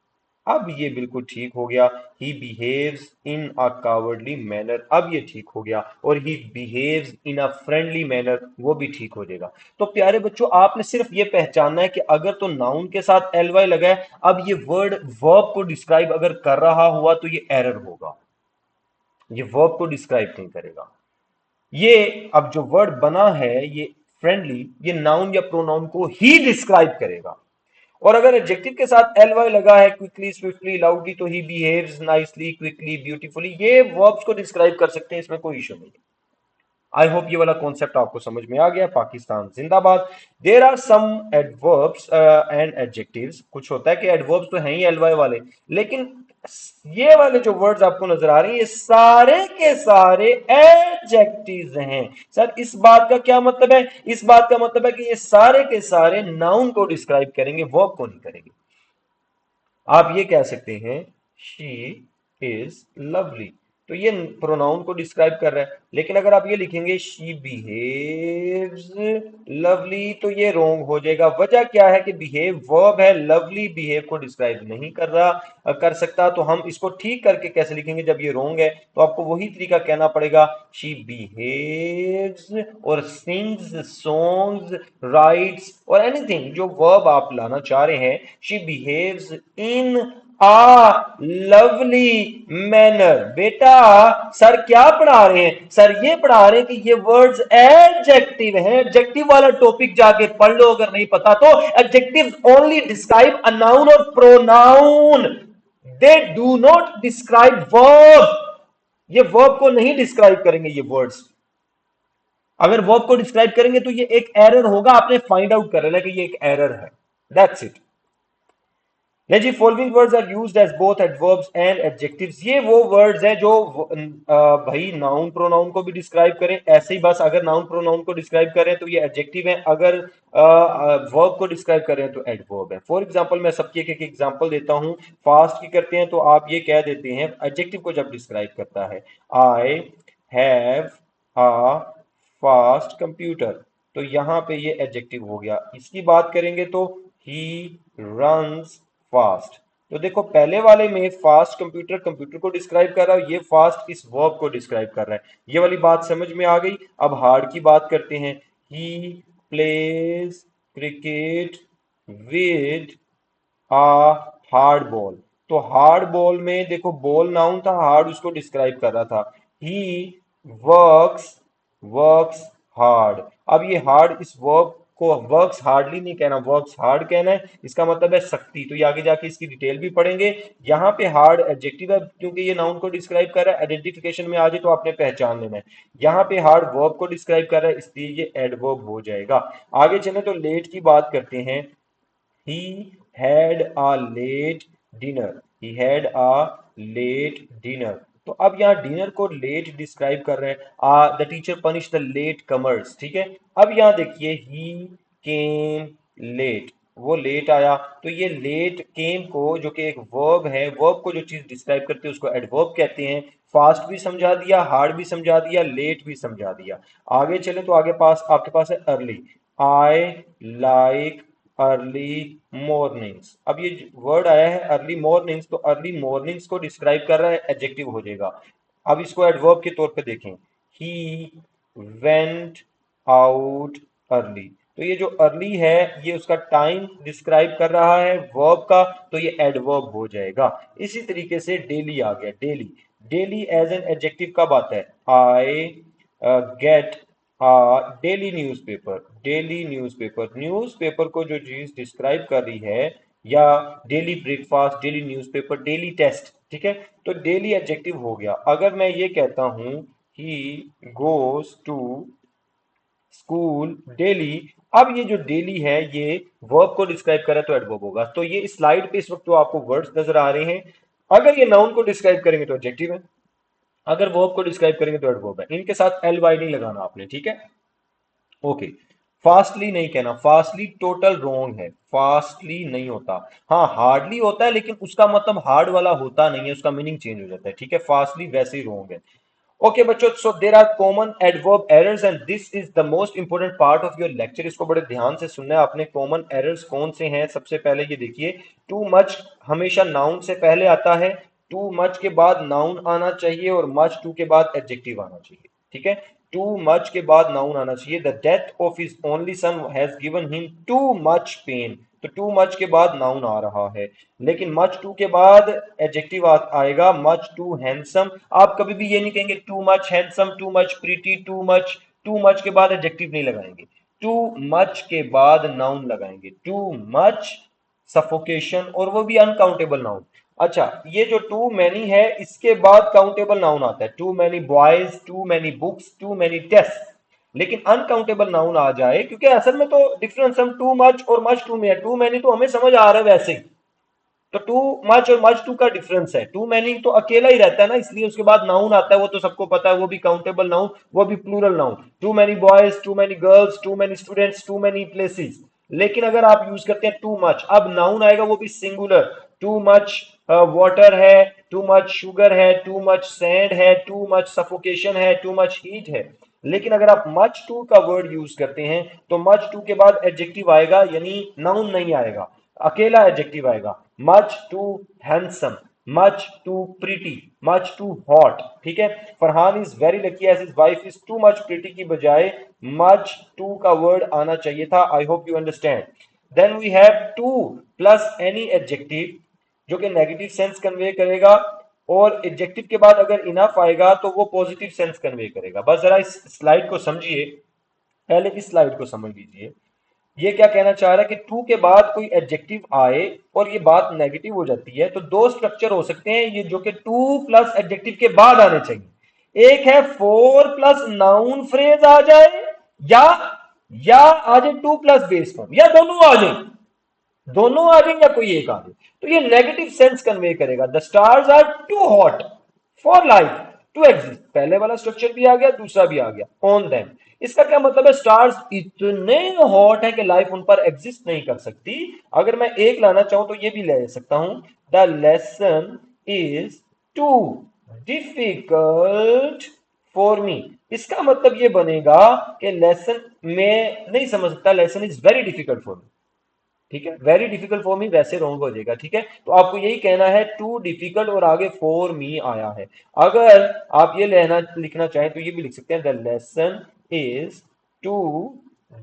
अब ये बिल्कुल ठीक हो गया, he behaves in a cowardly manner, अब ये ठीक हो गया। और he behaves in a friendly manner, वो भी ठीक हो जाएगा। तो प्यारे बच्चों, आपने सिर्फ ये पहचानना है कि अगर तो नाउन के साथ एल वाई लगा है, अब ये वर्ड वर्ब को डिस्क्राइब अगर कर रहा हुआ तो ये एरर होगा, ये वर्ब को डिस्क्राइब नहीं करेगा। ये अब जो वर्ड बना है ये फ्रेंडली, ये नाउन या प्रोनाउन को ही डिस्क्राइब करेगा। और अगर एडजेक्टिव के साथ एल वाई लगा है, क्विकली स्विफ्टली लाउडली, तो he behaves nicely quickly beautifully, ये वर्ब्स को डिस्क्राइब कर सकते हैं, इसमें कोई इशू नहीं। आई होप ये वाला कॉन्सेप्ट आपको समझ में आ गया। पाकिस्तान जिंदाबाद। There are some adverbs and adjectives, कुछ होता है कि एडवर्ब्स तो हैं ही एल वाई वाले, लेकिन ये वाले जो वर्ड्स आपको नजर आ रहे हैं ये सारे के सारे एडजेक्टिव्स हैं। सर इस बात का क्या मतलब है? इस बात का मतलब है कि ये सारे के सारे नाउन को डिस्क्राइब करेंगे, वर्ब को नहीं करेंगे। आप ये कह सकते हैं शी इज लवली, तो ये प्रोनाउन को डिस्क्राइब कर रहा है। लेकिन अगर आप ये लिखेंगे शी बिहेव्स लवली, तो ये रोंग हो जाएगा। वजह क्या है कि बिहेव वर्ब है, लवली बिहेव को डिस्क्राइब नहीं कर रहा, कर सकता। तो हम इसको ठीक करके कैसे लिखेंगे जब ये रोंग है? तो आपको वही तरीका कहना पड़ेगा, शी बिहेव्स और सिंग्स सॉन्ग्स, राइट्स और एनीथिंग जो वर्ब आप लाना चाह रहे हैं, she behaves in a lovely manner. बेटा सर क्या पढ़ा रहे हैं? सर ये पढ़ा रहे हैं कि ये वर्ड्स एडजेक्टिव हैं, एडजेक्टिव वाला टॉपिक जाके पढ़ लो अगर नहीं पता तो। Adjective only describe a noun और pronoun, they do not describe verb. ये वर्ब को नहीं डिस्क्राइब करेंगे ये वर्ड्स। अगर वर्ब को डिस्क्राइब करेंगे तो ये एक एरर होगा, आपने फाइंड आउट कर लेना कि ये एक एरर है। That's it. ले जी, following words are used as both adverbs and adjectives, ये वो वर्ड्स हैं जो भाई नाउन प्रोनाउन को भी डिस्क्राइब करें। ऐसे ही बस अगर नाउन प्रोनाउन को डिस्क्राइब करें तो ये एडजेक्टिव है, अगर वर्ब को डिस्क्राइब करें तो एडवर्ब है। फॉर एग्जांपल मैं सबकी एक एक एग्जांपल देता हूं। फास्ट की करते हैं तो आप ये कह देते हैं एडजेक्टिव को जब डिस्क्राइब करता है, I have a fast computer, तो यहां पे ये एडजेक्टिव हो गया। इसकी बात करेंगे तो ही रन्स फास्ट, तो देखो पहले वाले में फास्ट कंप्यूटर कंप्यूटर को डिस्क्राइब कर रहा है, ये फास्ट इस वर्ब को डिस्क्राइब कर रहा है। ये वाली बात समझ में आ गई। अब हार्ड की बात करते हैं, he plays cricket with a hard ball, तो हार्ड बॉल में देखो बॉल नाउन था, हार्ड उसको डिस्क्राइब कर रहा था। ही वर्क्स वर्क्स हार्ड, अब ये हार्ड इस वर्ब को वर्क्स हार्डली नहीं कहना, वर्क्स हार्ड कहना है, इसका मतलब है सख्ती। तो ये आगे जाके इसकी डिटेल भी पढ़ेंगे। यहाँ पे हार्ड एडजेक्टिव है क्योंकि ये नाउन को डिस्क्राइब कर रहा है, आइडेंटिफिकेशन में आ जाए तो आपने पहचान लेना है। यहाँ पे हार्ड वर्ब को डिस्क्राइब कर रहा है, इसलिए ये एडवर्ब हो जाएगा। आगे चले तो लेट की बात करते हैं। he had a late dinner, he had a late dinner। तो अब यहाँ डिनर को लेट डिस्क्राइब कर रहे हैं, the teacher punish the late comers, ठीक है। अब यहाँ देखिए ही केम लेट, वो लेट आया, तो ये लेट केम को जो कि एक वर्ब है, वर्ब को जो चीज डिस्क्राइब करती है उसको एडवर्ब कहते हैं। फास्ट भी समझा दिया, हार्ड भी समझा दिया, लेट भी समझा दिया। आगे चले तो आगे पास आपके पास है early, I like early mornings. अब ये वर्ड आया है अर्ली मॉर्निंग्स, तो अर्ली मॉर्निंग्स को डिस्क्राइब कर रहा है, एडजेक्टिव हो जाएगा। अब इसको एडवर्ब के तौर पे देखें, ही वेंट आउट अर्ली, तो ये जो अर्ली है ये उसका टाइम डिस्क्राइब कर रहा है वर्ब का, तो ये एडवर्ब हो जाएगा। इसी तरीके से डेली आ गया, daily, daily as an adjective कब आता है, I get daily newspaper, daily newspaper, newspaper को जो चीज डिस्क्राइब कर रही है, या daily breakfast, daily newspaper, daily test, ठीक है। तो डेली एडजेक्टिव हो गया। अगर मैं ये कहता हूं he goes to school daily, अब ये जो डेली है ये वर्ब को डिस्क्राइब करे तो एडवर्ब होगा। तो ये स्लाइड पे इस वक्त तो आपको वर्ड्स नजर आ रहे हैं, अगर ये नाउन को डिस्क्राइब करेंगे तो एडजेक्टिव है, अगर वर्ब को डिस्क्राइब करेंगे तो एडवर्ब है। इनके साथ एल वाई नहीं लगाना आपने, ठीक है। ओके, फास्टली नहीं कहना, फास्टली टोटल रॉन्ग है, फास्टली नहीं होता। हाँ हार्डली होता है लेकिन उसका मतलब हार्ड वाला होता नहीं है, उसका मीनिंग चेंज हो जाता है, ठीक है। फास्टली वैसे ही रॉन्ग है। ओके बच्चों, so there are common adverb errors and this is the most important part of your lecture. इसको बड़े ध्यान से सुनना है आपने। कॉमन एरर्स कौन से हैं? सबसे पहले ये देखिए, टू मच हमेशा नाउन से पहले आता है, टू मच के बाद नाउन आना चाहिए और मच टू के बाद एडजेक्टिव आना चाहिए, ठीक है। टू मच के बाद नाउन आना चाहिए। The death of his only son has given him too much pain, तो टू मच के बाद नाउन आ रहा है, लेकिन मच टू के बाद एडजेक्टिव आएगा, मच टू हैंडसम। आप कभी भी ये नहीं कहेंगे too much handsome, to much pretty, too much के बाद एडजेक्टिव नहीं लगाएंगे, टू मच के बाद नाउन लगाएंगे, टू मच सफोकेशन, और वो भी अनकाउंटेबल नाउन। अच्छा, ये जो टू मैनी है इसके बाद काउंटेबल नाउन आता है, too many boys, too many books, too many test. लेकिन अनकाउंटेबल नाउन आ जाए, क्योंकि असल में तो डिफरेंस हम टू मच और मच टू में है, टू मैनी तो हमें समझ आ रहा है वैसे ही, तो टू मच और मच टू का डिफरेंस है। टू मैनी तो अकेला ही रहता है ना, इसलिए उसके बाद नाउन आता है, वो तो सबको पता है, वो भी काउंटेबल नाउन, वो भी plural noun. Too many boys, too many girls, too many students, too many places. लेकिन अगर आप यूज करते हैं टू मच, अब नाउन आएगा वो भी सिंगुलर, टू मच वाटर है, टू मच शुगर है, टू मच सैंड है, टू मच सफोकेशन है, टू मच हीट है। लेकिन अगर आप मच टू का वर्ड यूज करते हैं तो मच टू के बाद एडजेक्टिव आएगा, यानी नाउन नहीं आएगा, अकेला एडजेक्टिव आएगा, much too handsome, much too pretty, much too hot, ठीक है। Farhan is very lucky as his wife is too much pretty की बजाय मच टू का वर्ड आना चाहिए था। I hope you understand. Then we have too plus any adjective जो कि नेगेटिव सेंस कन्वे करेगा, और एडजेक्टिव के बाद अगर इनफ आएगा तो वो पॉजिटिव सेंस कन्वे करेगा। बस जरा इस स्लाइड को समझिए, पहले इस स्लाइड को समझ लीजिए। ये क्या कहना चाह रहा है कि टू के बाद कोई एडजेक्टिव आए और ये बात नेगेटिव हो जाती है, तो दो स्ट्रक्चर हो सकते हैं ये जो कि टू प्लस एडजेक्टिव के बाद आने चाहिए। एक है फोर प्लस नाउन फ्रेज आ जाए, या या आ जाए टू प्लस बेस फॉर्म, या दोनों आ जाए, दोनों आ जाए या कोई एक आ जाए, तो ये नेगेटिव सेंस कन्वे करेगा। The stars are too hot for life to exist, पहले वाला स्ट्रक्चर भी आ गया, दूसरा भी आ गया, ऑन देम। इसका क्या मतलब है? स्टार्स इतने हॉट है कि लाइफ उन पर एग्जिस्ट नहीं कर सकती। अगर मैं एक लाना चाहूं तो ये भी ले सकता हूं, the lesson is too difficult for me. इसका मतलब ये बनेगा कि लेसन में नहीं समझ सकता, lesson is very difficult for मी, ठीक है। वेरी डिफिकल्ट फॉर मी वैसे रॉन्ग हो जाएगा, ठीक है। तो आपको यही कहना है टू डिफिकल्ट और आगे फॉर मी आया है। अगर आप ये लेना लिखना चाहें तो ये भी लिख सकते हैं, the lesson is too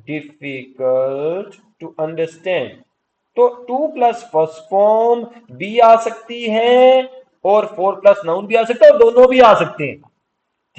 difficult to understand. तो टू प्लस फर्स्ट फॉर्म भी आ सकती है और फोर प्लस नाउन भी आ सकता है, और दोनों भी आ सकते हैं,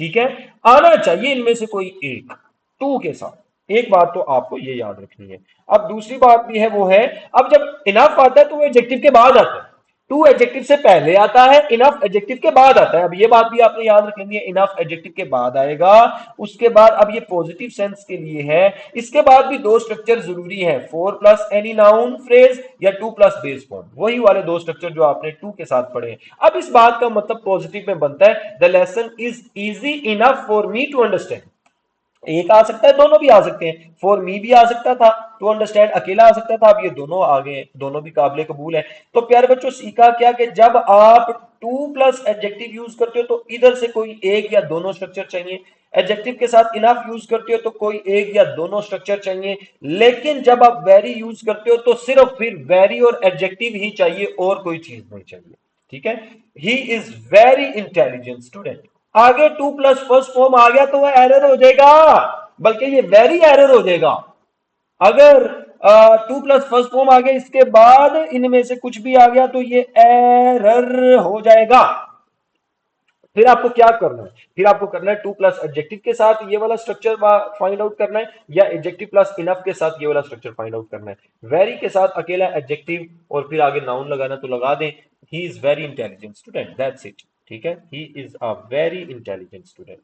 ठीक है। आना चाहिए इनमें से कोई एक टू के साथ। एक बात तो आपको ये याद रखनी है। अब दूसरी बात भी है, वो है अब जब इनफ आता है तो वो एडजेक्टिव के बाद आता है, टू एडजेक्टिव से पहले आता है, इनफ एडजेक्टिव के बाद आता है। अब ये बात भी आपने याद रख लेनी है, इनफ एडजेक्टिव के बाद आएगा। उसके बाद अब ये पॉजिटिव सेंस के लिए है, इसके बाद भी दो स्ट्रक्चर जरूरी है, four plus any noun phrase या टू प्लस बेस फॉर्म, वही वाले दो स्ट्रक्चर जो आपने टू के साथ पढ़े हैं। अब इस बात का मतलब पॉजिटिव में बनता है, the lesson is easy enough for me to understand. एक आ सकता है, दोनों भी आ सकते हैं, फॉर मी भी आ सकता था, टू अंडरस्टैंड अकेला आ सकता था, अब ये दोनों आ गए, दोनों भी काबिल कबूल है। तो प्यारे बच्चों सीखा क्या कि जब आप टू प्लस एडजेक्टिव यूज करते हो तो इधर से कोई एक या दोनों स्ट्रक्चर चाहिए, एडजेक्टिव के साथ इनफ यूज करते हो तो कोई एक या दोनों स्ट्रक्चर चाहिए, लेकिन जब आप वेरी यूज करते हो तो सिर्फ फिर वेरी और एडजेक्टिव ही चाहिए और कोई चीज नहीं चाहिए। ठीक है, he is very intelligent student. आगे टू प्लस फर्स्ट फॉर्म आ गया तो वह एरर हो जाएगा, बल्कि ये वेरी एरर हो जाएगा। अगर टू प्लस फर्स्ट फॉर्म आ गया इसके बाद इनमें से कुछ भी आ गया तो ये एरर हो जाएगा। फिर आपको क्या करना है, फिर आपको करना है टू प्लस एडजेक्टिव के साथ ये वाला स्ट्रक्चर फाइंड आउट करना है, या एडजेक्टिव प्लस इनफ के साथ ये वाला स्ट्रक्चर फाइंड आउट करना है। वेरी के साथ अकेला एडजेक्टिव और फिर आगे नाउन लगाना तो लगा दें, he is very intelligent student, that's it. ठीक है, he is a very intelligent student.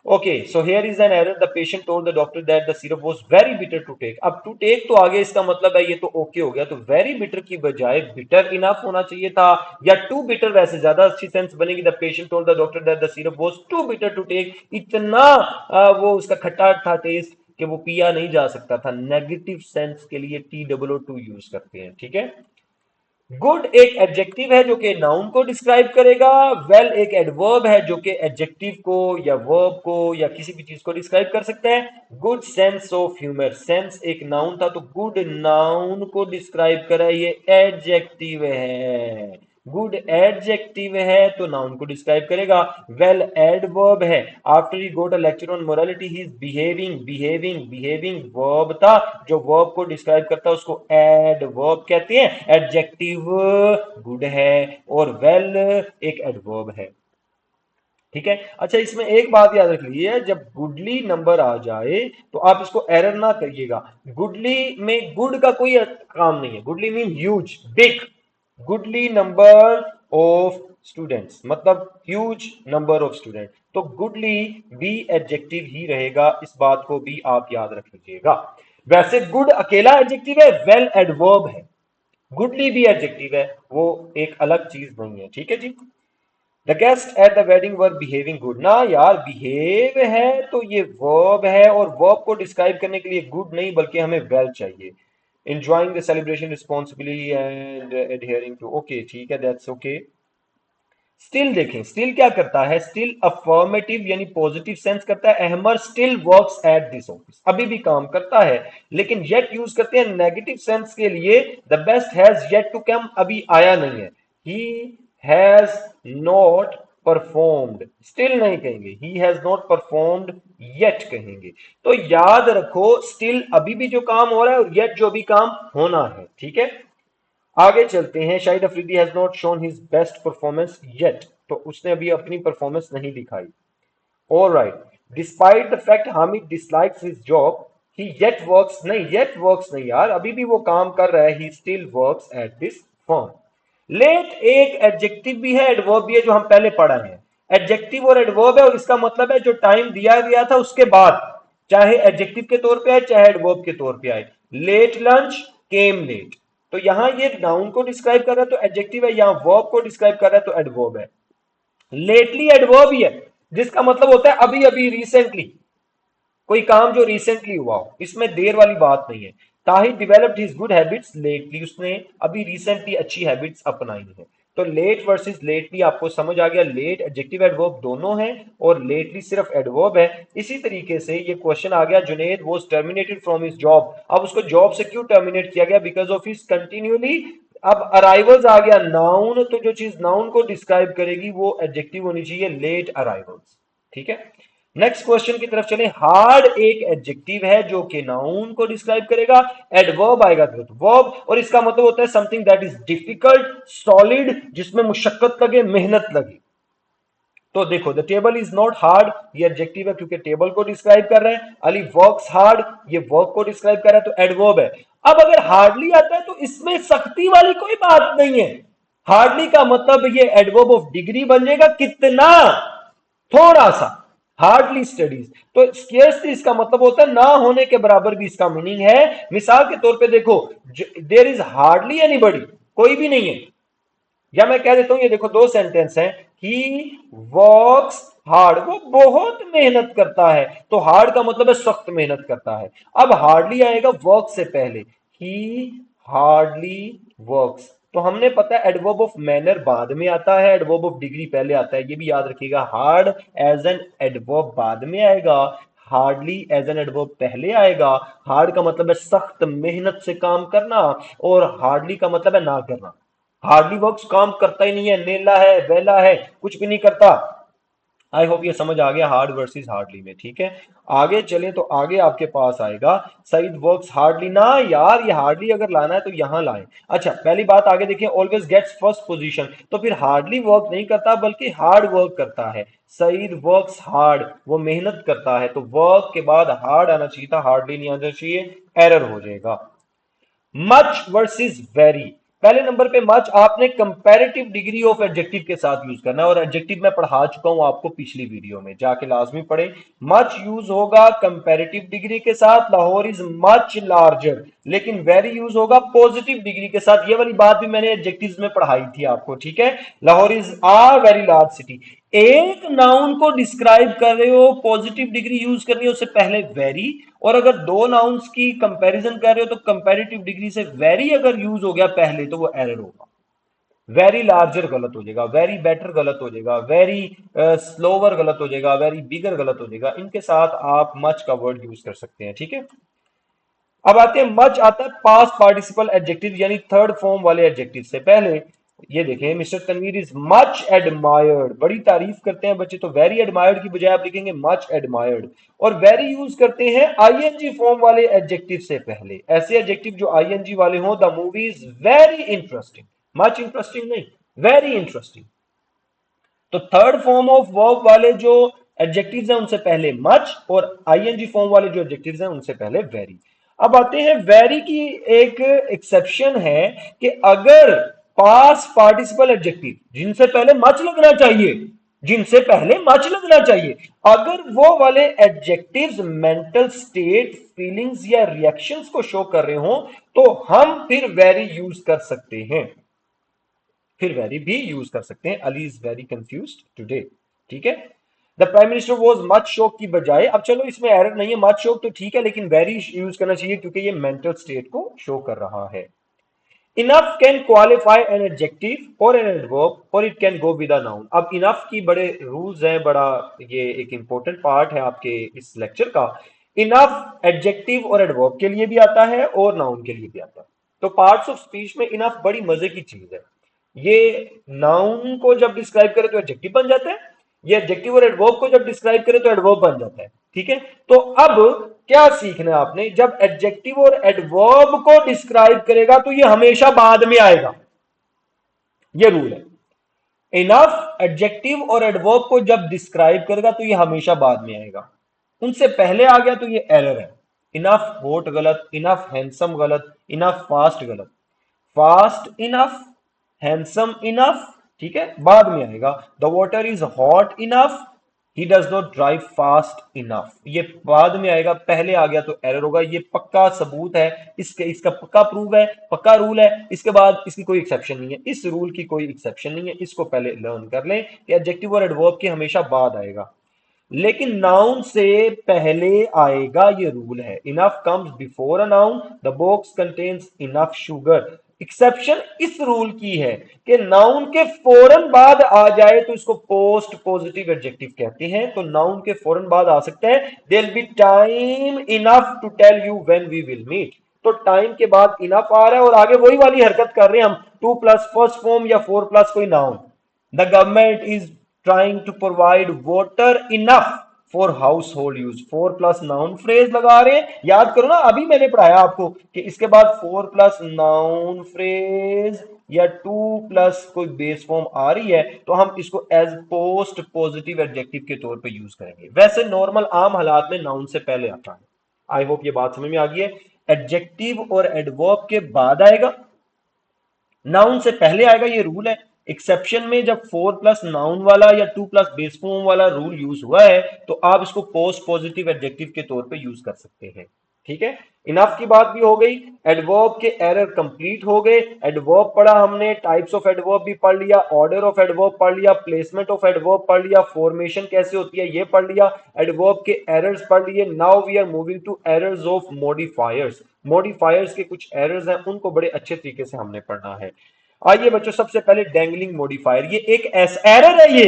Okay, so here is an error. The patient told the doctor that the syrup was very bitter to take. अब to take तो आगे इसका मतलब है ये तो ओके हो गया, तो very bitter की बजाय bitter enough होना चाहिए था, या too bitter वैसे ज्यादा अच्छी सेंस बनेगी। The patient told the doctor that the syrup was too bitter to take. इतना वो उसका खट्टा था टेस्ट कि वो पिया नहीं जा सकता था। नेगेटिव सेंस के लिए TOO यूज करते हैं। ठीक है, गुड एक एडजेक्टिव है जो कि नाउन को डिस्क्राइब करेगा, वेल एक एडवर्ब है जो कि एडजेक्टिव को या वर्ब को या किसी भी चीज को डिस्क्राइब कर सकते हैं। Good sense of humour, sense एक नाउन था तो गुड नाउन को डिस्क्राइब करा, ये एडजेक्टिव है। गुड एडजेक्टिव है तो नाउन को डिस्क्राइब करेगा। वेल एडवर्ब है, after he got a lecture on morality he is behaving, behaving behaving verb था, जो वर्ब को डिस्क्राइब करता है उसको एडवर्ब कहते हैं। एडजेक्टिव गुड है और वेल एक एडवर्ब है। ठीक है, अच्छा इसमें एक बात याद रख लीजिए, जब गुडली नंबर आ जाए तो आप इसको एरर ना करिएगा। गुडली में गुड का कोई काम नहीं है, goodly mean huge, big. Goodly number of students मतलब ह्यूज नंबर ऑफ स्टूडेंट, तो गुडली भी एडजेक्टिव ही रहेगा, इस बात को भी आप याद रख लीजिएगा। वैसे गुड अकेला एडजेक्टिव है, वेल एडवर्ब है, गुडली भी एडजेक्टिव है, वो एक अलग चीज नहीं है। ठीक है जी, the guest at the wedding were behaving good, ना यार बिहेव है तो ये वर्ब है, और वर्ब को डिस्क्राइब करने के लिए गुड नहीं बल्कि हमें वेल चाहिए। enjoying the celebration responsibly and adhering to, okay ठीक है, दैट्स ओके। स्टिल देखें, स्टिल क्या करता है, स्टिल अफर्मेटिव यानी पॉजिटिव सेंस करता है। Ahmar still works at this office, अभी भी काम करता है, लेकिन येट यूज करते हैं नेगेटिव सेंस के लिए। The best has yet to come, अभी आया नहीं है। He has not performed, still नहीं कहेंगे, he has not performed yet कहेंगे। तो याद रखो स्टिल अभी भी जो काम हो रहा है और येट जो भी काम होना है। ठीक है, आगे चलते हैं। Shahid Afridi has not shown his best performance yet, तो उसने अभी अपनी परफॉर्मेंस नहीं दिखाई। Alright, despite the fact Hamid dislikes his job he yet works, नहीं येट वर्क्स नहीं यार, अभी भी वो काम कर रहा है, he still works at this firm. Late एक एडजेक्टिव भी है, एडवर्ब भी है, जो हम पहले पढ़ा है। एडजेक्टिव और एडवर्ब है और इसका मतलब है जो टाइम दिया गया था उसके बाद, चाहे एडजेक्टिव के तौर पे आए चाहे एडवर्ब के तौर पे आए। लेट लंच केम लेट, तो यहां ये नाउन को डिस्क्राइब कर रहा है तो एडजेक्टिव है, यहां वर्ब को डिस्क्राइब कर रहा है तो एडवर्ब है। लेटली एडवर्ब ही है, जिसका मतलब होता है अभी अभी, रिसेंटली, कोई काम जो रिसेंटली हुआ हो, इसमें देर वाली बात नहीं है। Tahir developed his good habits lately, उसने अभी रिसेंटली अच्छी हैबिट्स अपनाई है। तो लेट वर्सेस लेटली आपको समझ आ गया, लेट एडजेक्टिव एडवर्ब दोनों हैं और लेटली सिर्फ एडवर्ब है। इसी तरीके से ये क्वेश्चन आ गया, Junaid was terminated from his job, अब उसको जॉब से क्यों टर्मिनेट किया गया, बिकॉज ऑफ हिज कंटिन्यूली। अब अराइवल्स आ गया नाउन, तो जो चीज नाउन को डिस्क्राइब करेगी वो एडजेक्टिव होनी चाहिए, लेट अराइवल्स। ठीक है, नेक्स्ट क्वेश्चन की तरफ चलें। हार्ड एक एडजेक्टिव है जो कि नाउन को डिस्क्राइब करेगा, एडवर्ब आएगा तो वर्ब, और इसका मतलब होता है something that is difficult, solid, जिसमें मुशक्कत लगे, मेहनत लगे। तो देखो, the table is not hard, ये एडजेक्टिव है क्योंकि टेबल को डिस्क्राइब कर रहे हैं। अली वर्क्स हार्ड, ये वर्क को डिस्क्राइब कर रहा है तो एडवर्ब है। अब अगर हार्डली आता है तो इसमें सख्ती वाली कोई बात नहीं है, हार्डली का मतलब ये एडवर्ब ऑफ डिग्री बन जाएगा कितना, थोड़ा सा। हार्डली स्टडीज तो स्केर्सली इसका मतलब होता है ना होने के बराबर भी इसका मीनिंग है। मिसाल के तौर पे देखो, देयर इज हार्डली एनीबडी, कोई भी नहीं है। या मैं कह देता हूं, ये देखो दो सेंटेंस हैं, ही वर्क्स हार्ड, वो बहुत मेहनत करता है। तो हार्ड का मतलब है सख्त मेहनत करता है। अब हार्डली आएगा वर्क से पहले, ही हार्डली वर्क्स। तो हमने पता है एडवर्ब ऑफ मैनर बाद में आता है, एडवर्ब ऑफ डिग्री पहले आता है, ये भी याद रखिएगा। हार्ड एज एन एडवर्ब बाद में आएगा, हार्डली एज एन एडवर्ब पहले आएगा। हार्ड का मतलब है सख्त मेहनत से काम करना, और हार्डली का मतलब है ना करना। हार्डली वर्क्स काम करता ही नहीं है, नेला है, वेला है, कुछ भी नहीं करता। आई होप ये समझ आ गया हार्ड वर्सेस हार्डली में, ठीक है। आगे चले तो आगे आपके पास आएगा सईद वर्क्स हार्डली। ना यार, ये हार्डली अगर लाना है तो यहां लाएं। अच्छा, पहली बात आगे देखिए, ऑलवेज गेट्स फर्स्ट पोजीशन, तो फिर हार्डली वर्क नहीं करता बल्कि हार्ड वर्क करता है। सईद वर्क्स हार्ड, वो मेहनत करता है, तो वर्क के बाद हार्ड आना चाहिए था, हार्डली नहीं आना चाहिए, एरर हो जाएगा। मच वर्सेस वेरी, पहले नंबर पे मच आपने कंपैरेटिव डिग्री ऑफ एडजेक्टिव के साथ यूज करना है, और एडजेक्टिव मैं पढ़ा चुका हूं आपको पिछली वीडियो में, जाके लाजमी पढ़े। मच यूज होगा कंपैरेटिव डिग्री के साथ, लाहौर इज मच लार्जर, लेकिन वेरी यूज होगा पॉजिटिव डिग्री के साथ। ये वाली बात भी मैंने एडजेक्टिव्स में पढ़ाई थी आपको, ठीक है। Lahore is a very large city. एक नाउन को डिस्क्राइब कर रहे हो, पॉजिटिव डिग्री यूज करनी है, उससे पहले वेरी। और अगर दो नाउन्स की कंपैरिजन कर रहे हो तो कंपैरेटिव डिग्री से वेरी अगर यूज हो गया पहले तो वो एरर होगा। वेरी लार्जर गलत हो जाएगा, वेरी बेटर गलत हो जाएगा, वेरी स्लोवर गलत हो जाएगा, वेरी बिगर गलत हो जाएगा। इनके साथ आप मच का वर्ड यूज कर सकते हैं, ठीक है। अब आते हैं, मच आता है पास्ट पार्टिसिपल एडजेक्टिव यानी थर्ड फॉर्म वाले एडजेक्टिव से पहले। ये देखें, mister Tanveer is much admired, बड़ी तारीफ करते हैं बच्चे, तो वेरी एडमायर्ड की बजाय आप लिखेंगे मच एडमायर्ड। और वेरी यूज करते हैं आईएनजी फॉर्म वाले एडजेक्टिव से पहले, ऐसे एडजेक्टिव जो आईएनजी वाले हों। The movie is very interesting, much interesting नहीं, वेरी इंटरेस्टिंग। तो थर्ड फॉर्म ऑफ वर्ब वाले जो एडजेक्टिव्स हैं उनसे पहले मच, और आईएनजी फॉर्म वाले जो एडजेक्टिव्स हैं उनसे पहले वेरी। अब आते हैं वेरी की, एक एक्सेप्शन है कि अगर पास पार्टिसिपल एडजेक्टिव जिनसे पहले मच लगना चाहिए, जिनसे पहले मच लगना चाहिए, अगर वो वाले एडजेक्टिव्स मेंटल स्टेट, फीलिंग्स या रिएक्शंस को शो कर रहे हो तो हम फिर वेरी यूज कर सकते हैं, फिर वेरी भी यूज कर सकते हैं। Ali is very confuse today, ठीक है। The prime minister was much shock की बजाय, अब चलो इसमें एरर नहीं है, मच शॉक तो ठीक है, लेकिन वेरी यूज करना चाहिए क्योंकि ये मेंटल स्टेट को शो कर रहा है। Enough can qualify an adjective और एन एडवर्ब और it can go with a noun. अब इनफ की बड़े रूल्स हैं, बड़ा ये एक इंपॉर्टेंट पार्ट है आपके इस लेक्चर का। इनफ एडजेक्टिव और एडवर्ब के लिए भी आता है और नाउन के लिए भी आता है। तो पार्ट्स ऑफ स्पीच में इनफ बड़ी मजे की चीज है। ये नाउन को जब डिस्क्राइब करे तो एडजेक्टिव बन जाता है, ये एडजेक्टिव और एडवर्ब को जब डिस्क्राइब करे तो एडवर्ब बन जाता है, ठीक है। तो अब क्या सीखना है आपने, जब एडजेक्टिव और एडवर्ब को डिस्क्राइब करेगा तो ये हमेशा बाद में आएगा, ये रूल है। इनफ एडजेक्टिव और एडवर्ब को जब डिस्क्राइब करेगा तो ये हमेशा बाद में आएगा, उनसे पहले आ गया तो ये एरर है। इनफ हॉट गलत, इनफ हैंडसम गलत, इनफ फास्ट गलत। फास्ट इनफ, हैंडसम इनफ, ठीक है, बाद में आएगा। The water is hot enough, he does not drive fast enough, ये बाद में आएगा, पहले आ गया तो एरर होगा। ये पक्का सबूत है, इसके इसका पक्का प्रूव है, पक्का रूल है, इसके बाद इसकी कोई एक्सेप्शन नहीं है, इस रूल की कोई एक्सेप्शन नहीं है, इसको पहले लर्न कर लें कि एडजेक्टिव और एडवर्ब के हमेशा बाद आएगा, लेकिन नाउन से पहले आएगा, ये रूल है। Enough comes before a noun, the box contains enough sugar. Exception इस रूल की है कि नाउन के फौरन बाद आ जाए तो इसको पोस्ट पॉजिटिव एडजेक्टिव कहते हैं। तो नाउन के फौरन बाद आ सकता है, there be time enough to tell you when we will meet. तो टाइम के बाद इनफ आ रहा है और आगे वही वाली हरकत कर रहे हैं हम, टू प्लस फर्स्ट फॉर्म या फोर प्लस कोई noun. The government is trying to provide water enough for household use, four plus noun phrase लगा रहे हैं। याद करो ना, अभी मैंने पढ़ाया आपको कि इसके बाद फोर प्लस नाउन फ्रेज या टू प्लस कोई बेस फॉर्म आ रही है तो हम इसको एज पोस्ट पॉजिटिव एडजेक्टिव के तौर पे यूज करेंगे। वैसे नॉर्मल आम हालात में नाउन से पहले आता है। आई होप ये बात समझ में आ गई है। एडजेक्टिव और एडवर्ब के बाद आएगा, नाउन से पहले आएगा, ये रूल है। एक्सेप्शन में जब फोर प्लस नाउन वाला या टू प्लस बेस फॉर्म वाला रूल यूज हुआ है तो आप इसको पोस्ट पॉजिटिव एडजेक्टिव के तौर पे यूज कर सकते हैं। ठीक है, इनफ की बात भी हो गई। एडवर्ब के एरर कंप्लीट हो गए। एडवर्ब पढ़ा हमने, टाइप्स ऑफ एडवर्ब भी पढ़ लिया, ऑर्डर ऑफ एडवर्ब पढ़ लिया, प्लेसमेंट ऑफ एडवर्ब पढ़ लिया, फॉर्मेशन कैसे होती है ये पढ़ लिया, एडवर्ब के एरर्स पढ़ लिए। Now we are moving to errors of modifiers. Modifiers के कुछ एरर्स हैं, उनको बड़े अच्छे तरीके से हमने पढ़ना है। आइए बच्चों, सबसे पहले डैंगलिंग मॉडिफायर, ये एक ऐसा एरर है,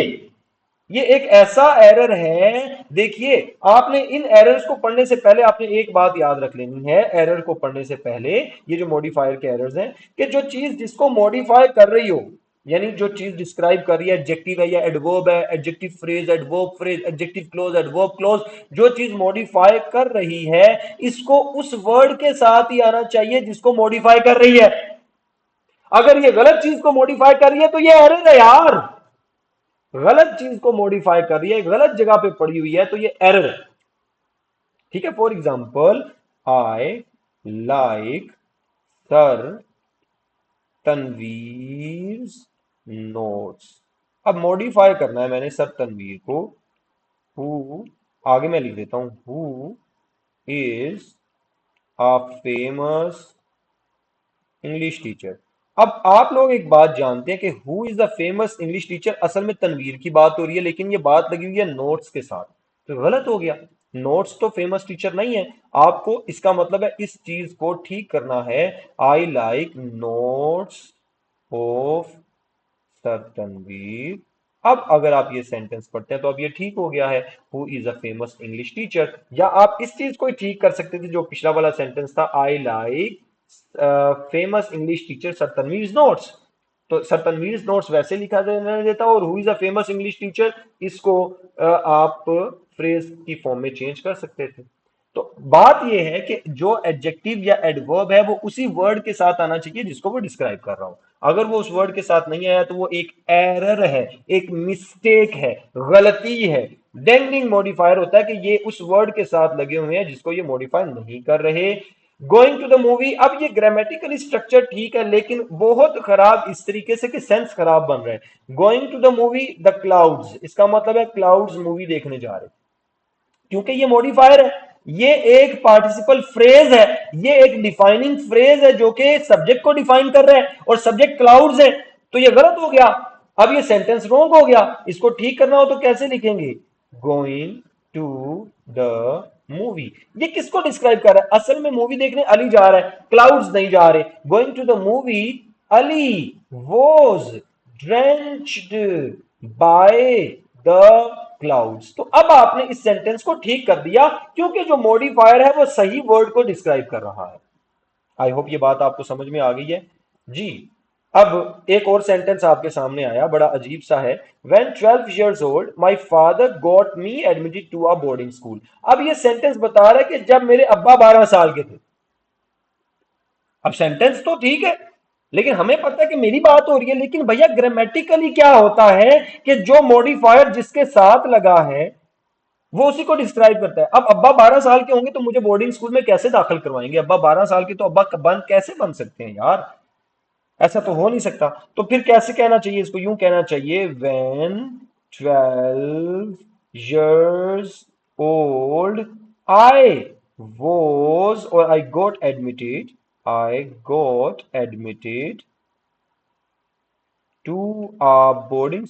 ये एक ऐसा एरर है। देखिए, आपने इन एरर्स को पढ़ने से पहले आपने एक बात याद रख लेनी है। एरर को पढ़ने से पहले ये जो मॉडिफायर के एरर्स हैं, कि जो चीज जिसको मॉडिफाई कर रही हो, यानी जो चीज डिस्क्राइब कर रही है, एडजेक्टिव है या एडवर्ब है, adjective phrase, adverb phrase, adjective close, adverb close, जो चीज मॉडिफाई कर रही है, इसको उस वर्ड के साथ ही आना चाहिए जिसको मॉडिफाई कर रही है। अगर ये गलत चीज को मॉडिफाई कर रही है तो ये एरर है यार। गलत चीज को मॉडिफाई कर रही है, गलत जगह पे पड़ी हुई है, तो ये एरर है। ठीक है, for example, I like sir Tanveer notes. अब मॉडिफाई करना है मैंने सर तनवीर को। हु, आगे मैं लिख देता हूं, who is a famous English teacher. अब आप लोग एक बात जानते हैं कि who is the famous English teacher, असल में तनवीर की बात हो रही है, लेकिन ये बात लगी हुई है नोट्स के साथ, तो गलत हो गया। नोट्स तो फेमस टीचर नहीं है। आपको इसका मतलब है इस चीज को ठीक करना है। I like notes of sir Tanveer. अब अगर आप ये सेंटेंस पढ़ते हैं तो अब ये ठीक हो गया है, who is a famous English teacher. या आप इस चीज को ठीक कर सकते थे जो पिछला वाला सेंटेंस था, I like famous English teacher sir Tanveer notes. तो सर तनवीर नोट्स वैसे लिखा रहने देता, और who is a famous English teacher इसको आप फ्रेज की फॉर्म में चेंज कर सकते थे। तो बात यह है कि जो एडजेक्टिव या एडवर्ब है वो उसी वर्ड के साथ आना चाहिए जिसको वो डिस्क्राइब कर रहा हो। अगर वो उस वर्ड के साथ नहीं आया तो वो एक एरर है, एक मिस्टेक है, गलती है। डेंगलिंग मॉडिफायर होता है कि ये उस वर्ड के साथ लगे हुए हैं जिसको ये मॉडिफाई नहीं कर रहे। गोइंग टू द मूवी, अब ये ग्रामेटिकली स्ट्रक्चर ठीक है लेकिन बहुत खराब इस तरीके से कि सेंस खराब बन रहा है। Going to the movie the clouds, इसका मतलब है क्लाउड्स मूवी देखने जा रहे, क्योंकि ये मॉडिफायर है। ये एक पार्टिसिपल फ्रेज है, ये एक डिफाइनिंग फ्रेज है जो कि सब्जेक्ट को डिफाइन कर रहा है, और सब्जेक्ट क्लाउड्स है, तो ये गलत हो गया। अब ये सेंटेंस रॉन्ग हो गया, इसको ठीक करना हो तो कैसे लिखेंगे, गोइंग टू द मूवी। ये किसको डिस्क्राइब कर रहा है, असल में मूवी देखने अली जा रहा है, क्लाउड्स नहीं जा रहे। Going to the movie Ali was drenched by the clouds. तो अब आपने इस सेंटेंस को ठीक कर दिया, क्योंकि जो मॉडिफायर है वो सही वर्ड को डिस्क्राइब कर रहा है। आई होप ये बात आपको समझ में आ गई है जी। अब एक और सेंटेंस आपके सामने आया, बड़ा अजीब सा है। When 12 years old, my father got me admitted to a boarding school। अब ये सेंटेंस बता रहा है कि जब मेरे अब्बा 12 साल के थे। अब सेंटेंस तो ठीक है, लेकिन हमें पता है कि मेरी बात हो रही है, लेकिन भैया ग्रामेटिकली क्या होता है कि जो मॉडिफायर जिसके साथ लगा है वो उसी को डिस्क्राइब करता है। अब अब्बा 12 साल के होंगे तो मुझे बोर्डिंग स्कूल में कैसे दाखिल करवाएंगे, अब्बा 12 साल के, तो अब्बा बन कैसे बन सकते हैं यार, ऐसा तो हो नहीं सकता। तो फिर कैसे कहना चाहिए इसको, यूं कहना चाहिए, when 12 years old I was, or I got admitted to a boarding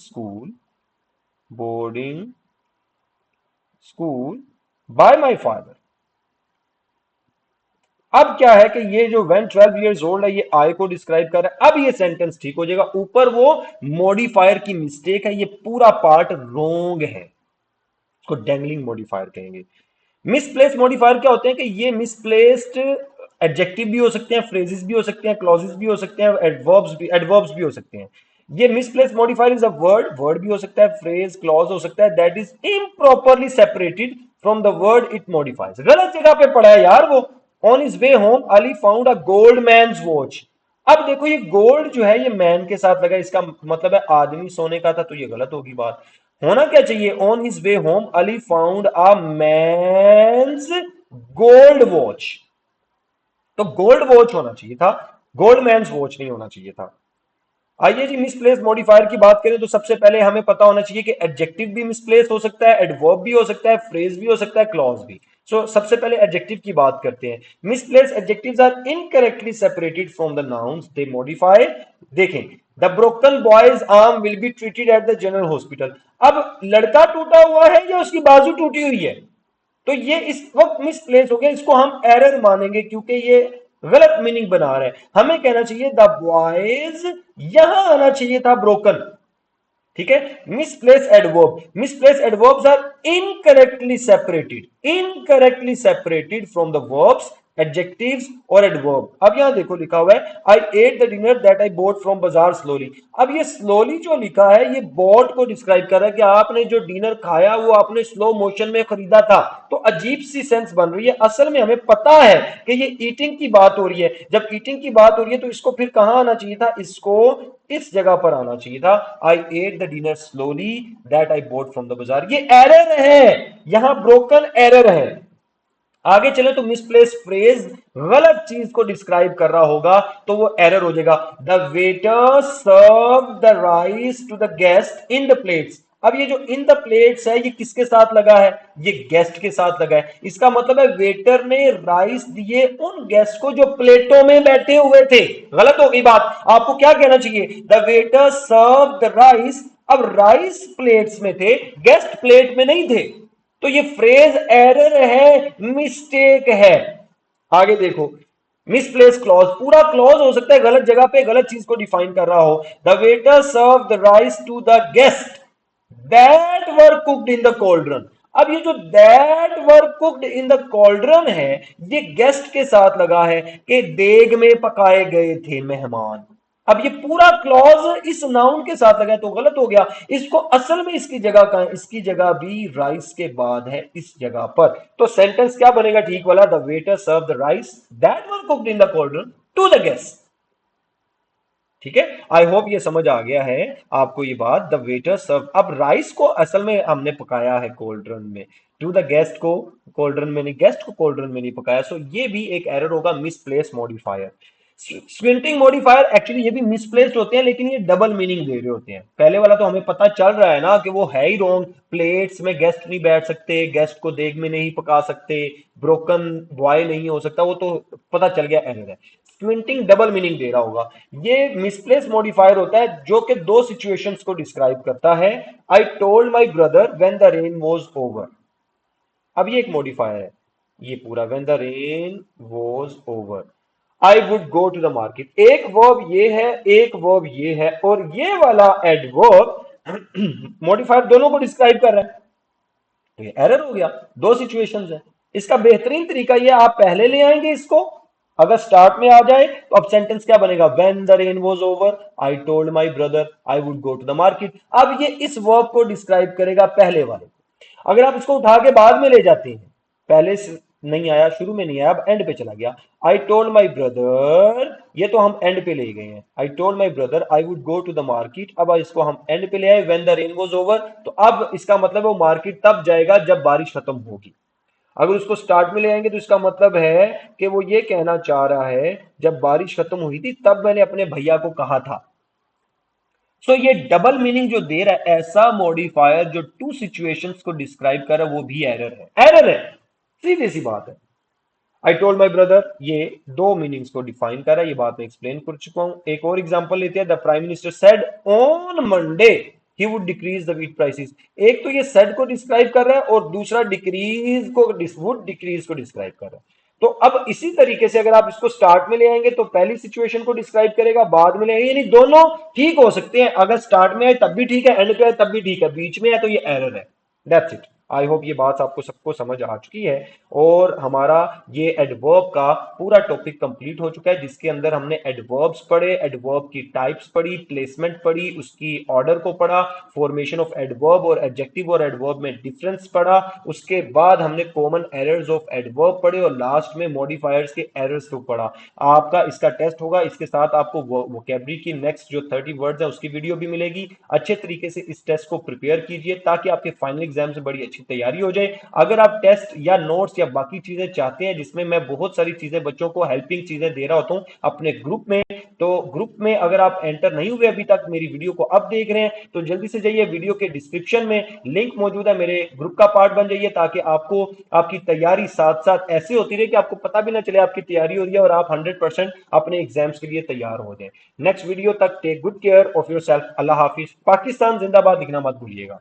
school by my father। अब क्या है कि ये जो व्हेन 12 years old है ये आई को डिस्क्राइब कर रहा है। अब ये सेंटेंस ठीक हो जाएगा, ऊपर वो मॉडिफायर की मिस्टेक है, ये पूरा पार्ट रोंग है, इसको डेंगलिंग मॉडिफायर कहेंगे। मिसप्लेस मॉडिफायर क्या होते हैं कि ये मिसप्लेस्ड एडजेक्टिव भी हो सकते हैं, फ्रेजेस भी हो सकते हैं, क्लॉजेस भी हो सकते हैं, एडवर्ब्स भी हो सकते हैं। ये misplace modifier is a word भी हो सकता है, फ्रेज, क्लॉज हो सकता है, that is improperly separated from the word it modifies. गलत जगह पे पड़ा है यार वो। On his way home Ali found a gold man's watch. अब देखो ये गोल्ड जो है ये मैन के साथ लगा, इसका मतलब है आदमी सोने का था, तो ये गलत होगी बात। होना क्या चाहिए, on his way home Ali found a man's gold watch. तो गोल्ड वॉच होना चाहिए था, गोल्ड मैन्स वॉच नहीं होना चाहिए था। आइए जी, मिसप्लेस मॉडिफायर की बात करें तो सबसे पहले हमें पता होना चाहिए कि एडजेक्टिव भी मिसप्लेस हो सकता है, एडवर्ब भी हो सकता है, फ्रेज भी हो सकता है, क्लॉज भी। सबसे पहले एडजेक्टिव की बात करते हैं। Misplace adjectives are incorrectly separated from the nouns they modify. देखें, the broken boy's arm will be treated at the general hospital. अब लड़का टूटा हुआ है या उसकी बाजू टूटी हुई है, तो ये इस वक्त मिसप्लेस हो गया, इसको हम एरर मानेंगे क्योंकि ये गलत मीनिंग बना रहा है। हमें कहना चाहिए द बॉयज, यहां आना चाहिए था ब्रोकन। ठीक है, misplace adverb, misplace adverbs are incorrectly separated from the verbs, adjectives और एडवर्ब। अब यहां देखो लिखा हुआ है I ate the dinner that I bought from bazaar slowly. अब ये स्लोली जो लिखा है ये बोट को डिस्क्राइब कर रहा है कि आपने जो डिनर खाया वो आपने स्लो मोशन में खरीदा था। तो अजीब सी सेंस बन रही है। असल में हमें पता है कि ये ईटिंग की बात हो रही है। जब ईटिंग की बात हो रही है तो इसको फिर कहां आना चाहिए था, इसको इस जगह पर आना चाहिए था, I ate the dinner slowly that I bought from the bazaar. ये एरर है, यहां ब्रोकन एरर है। आगे चले तो मिसप्लेस फ्रेज गलत चीज को डिस्क्राइब कर रहा होगा तो वो एरर हो जाएगा। The waiter serve the rice to the guest in the plates. अब ये जो इन द प्लेट्स है ये किसके साथ लगा है, ये गेस्ट के साथ लगा है। इसका मतलब है वेटर ने राइस दिए उन गेस्ट को जो प्लेटों में बैठे हुए थे। गलत हो गई बात, आपको क्या कहना चाहिए, the waiter serve the rice. अब राइस प्लेट्स में थे, गेस्ट प्लेट में नहीं थे, तो ये फ्रेज एरर है, मिस्टेक है। आगे देखो, मिसप्लेस क्लॉज, पूरा क्लॉज हो सकता है गलत जगह पे गलत चीज को डिफाइन कर रहा हो। The waiter serve the rice to the guest that were cooked in the cauldron. अब ये जो that were cooked in the cauldron है ये गेस्ट के साथ लगा है कि देग में पकाए गए थे मेहमान। अब ये पूरा क्लॉज इस नाउन के साथ लगा है तो गलत हो गया। इसको असल में इसकी जगह कहां है, इसकी जगह भी राइस के बाद है इस जगह पर। तो सेंटेंस क्या बनेगा ठीक वाला, the waiter serve the rice that were cooked in the cauldron to the guest. ठीक है, आई होप ये समझ आ गया है आपको ये बात। द वेटर सर्व, अब राइस को असल में हमने पकाया है कोल्ड्रन में, टू द गेस्ट को कोल्ड्रन में नहीं, गेस्ट को कोल्ड्रन में नहीं पकाया। ये भी एक एरर होगा, मिसप्लेस मॉडिफायर। स्क्विंटिंग मॉडिफायर एक्चुअली ये भी मिसप्लेस्ड होते हैं लेकिन ये डबल मीनिंग दे रहे होते हैं। पहले वाला तो हमें पता चल रहा है ना कि वो है ही रॉन्ग, प्लेट्स में गेस्ट नहीं बैठ सकते, गेस्ट को देग में नहीं पका सकते, ब्रोकन बॉय नहीं हो सकता, वो तो पता चल गया एरर है। स्क्विंटिंग डबल मीनिंग दे रहा होगा। ये मिसप्लेस मॉडिफायर होता है जो कि दो सिचुएशंस को डिस्क्राइब करता है। I told my brother when the rain was over. अब ये एक मॉडिफायर है, ये पूरा when the rain was over, I would go to the market. एक वर्ब ये है, एक वर्ब ये है, और ये वाला एडवर्ब मॉडिफायर दोनों को डिस्क्राइब कर रहा है। तो ये एरर हो गया, दो सिचुएशंस है। इसका बेहतरीन तरीका ये, आप पहले ले आएंगे इसको, अगर स्टार्ट में आ जाए तो अब सेंटेंस क्या बनेगा, when the rain was over I told my brother I would go to the market. अब ये इस वर्ब को डिस्क्राइब करेगा पहले वाले को। अगर आप इसको उठा के बाद में ले जाते हैं, पहले से नहीं आया, शुरू में नहीं आया, अब एंड पे चला गया, आई टोल्ड माई ब्रदर, ये तो हम एंड पे ले गए हैं, I told my brother I would go to the market. अब इसको हम एंड पे ले आए, when the rain was over, तो अब इसका मतलब वो मार्केट तब जाएगा जब बारिश खत्म होगी। अगर उसको स्टार्ट में ले आएंगे तो इसका मतलब है कि वो ये कहना चाह रहा है जब बारिश खत्म हुई थी तब मैंने अपने भैया को कहा था। ये डबल मीनिंग जो दे रहा है, ऐसा मॉडिफायर जो टू सिचुएशंस को डिस्क्राइब कर रहा है, वो भी एरर है, एरर है, सीधी सी बात है। आई टोल्ड माई ब्रदर, ये दो मीनिंग्स को डिफाइन कर रहा है, ये बात मैं एक्सप्लेन कर चुका हूं। एक और एग्जांपल लेते हैं, the prime minister said on Monday he would decrease the wheat prices. एक तो ये सेड को डिस्क्राइब कर रहा है और दूसरा डिक्रीज को, वुड डिक्रीज को डिस्क्राइब कर रहा है। तो अब इसी तरीके से अगर आप इसको स्टार्ट में ले आएंगे तो पहली सिचुएशन को डिस्क्राइब करेगा, बाद में ले आएंगे, यानी दोनों ठीक हो सकते हैं। अगर स्टार्ट में आए तब भी ठीक है, एंड पे आए तब भी ठीक है, बीच में है तो ये एरर है। That's it. आई होप ये बात आपको सबको समझ आ चुकी है और हमारा ये एडवर्ब का पूरा टॉपिक कंप्लीट हो चुका है, जिसके अंदर हमने एडवर्ब्स पढ़े, एडवर्ब की टाइप्स पढ़ी, प्लेसमेंट पढ़ी, उसकी ऑर्डर को पढ़ा, फॉर्मेशन ऑफ एडवर्ब और एडजेक्टिव और एडवर्ब में डिफरेंस पढ़ा, उसके बाद हमने कॉमन एरर्स ऑफ एडवर्ब पढ़े और लास्ट में मॉडिफायर्स के एरर्स को पढ़ा। आपका इसका टेस्ट होगा, इसके साथ आपको वोकैबुलरी की नेक्स्ट जो 30 वर्ड्स है उसकी वीडियो भी मिलेगी। अच्छे तरीके से इस टेस्ट को प्रिपेयर कीजिए ताकि आपके फाइनल एग्जाम से बड़ी अच्छी तैयारी हो जाए। अगर आप टेस्ट या नोट्स या बाकी चीजें चाहते हैं जिसमें मैं बहुत सारी चीजें बच्चों को हेल्पिंग चीजें दे रहा होता हूं अपने ग्रुप में, तो ग्रुप में अगर आप एंटर नहीं हुए अभी तक, मेरी वीडियो को अब देख रहे हैं, तो जल्दी से जाइए, वीडियो के डिस्क्रिप्शन में लिंक मौजूद है, मेरे ग्रुप का पार्ट बन जाइए, ताकि आपको आपकी तैयारी साथ साथ ऐसे होती रहे कि आपको पता भी ना चले आपकी तैयारी हो रही है और आप 100% अपने एग्जाम्स के लिए तैयार हो जाए। नेक्स्ट वीडियो तक take good care of yourself. अल्लाह हाफिज। पाकिस्तान जिंदाबाद लिखना मत भूलिएगा।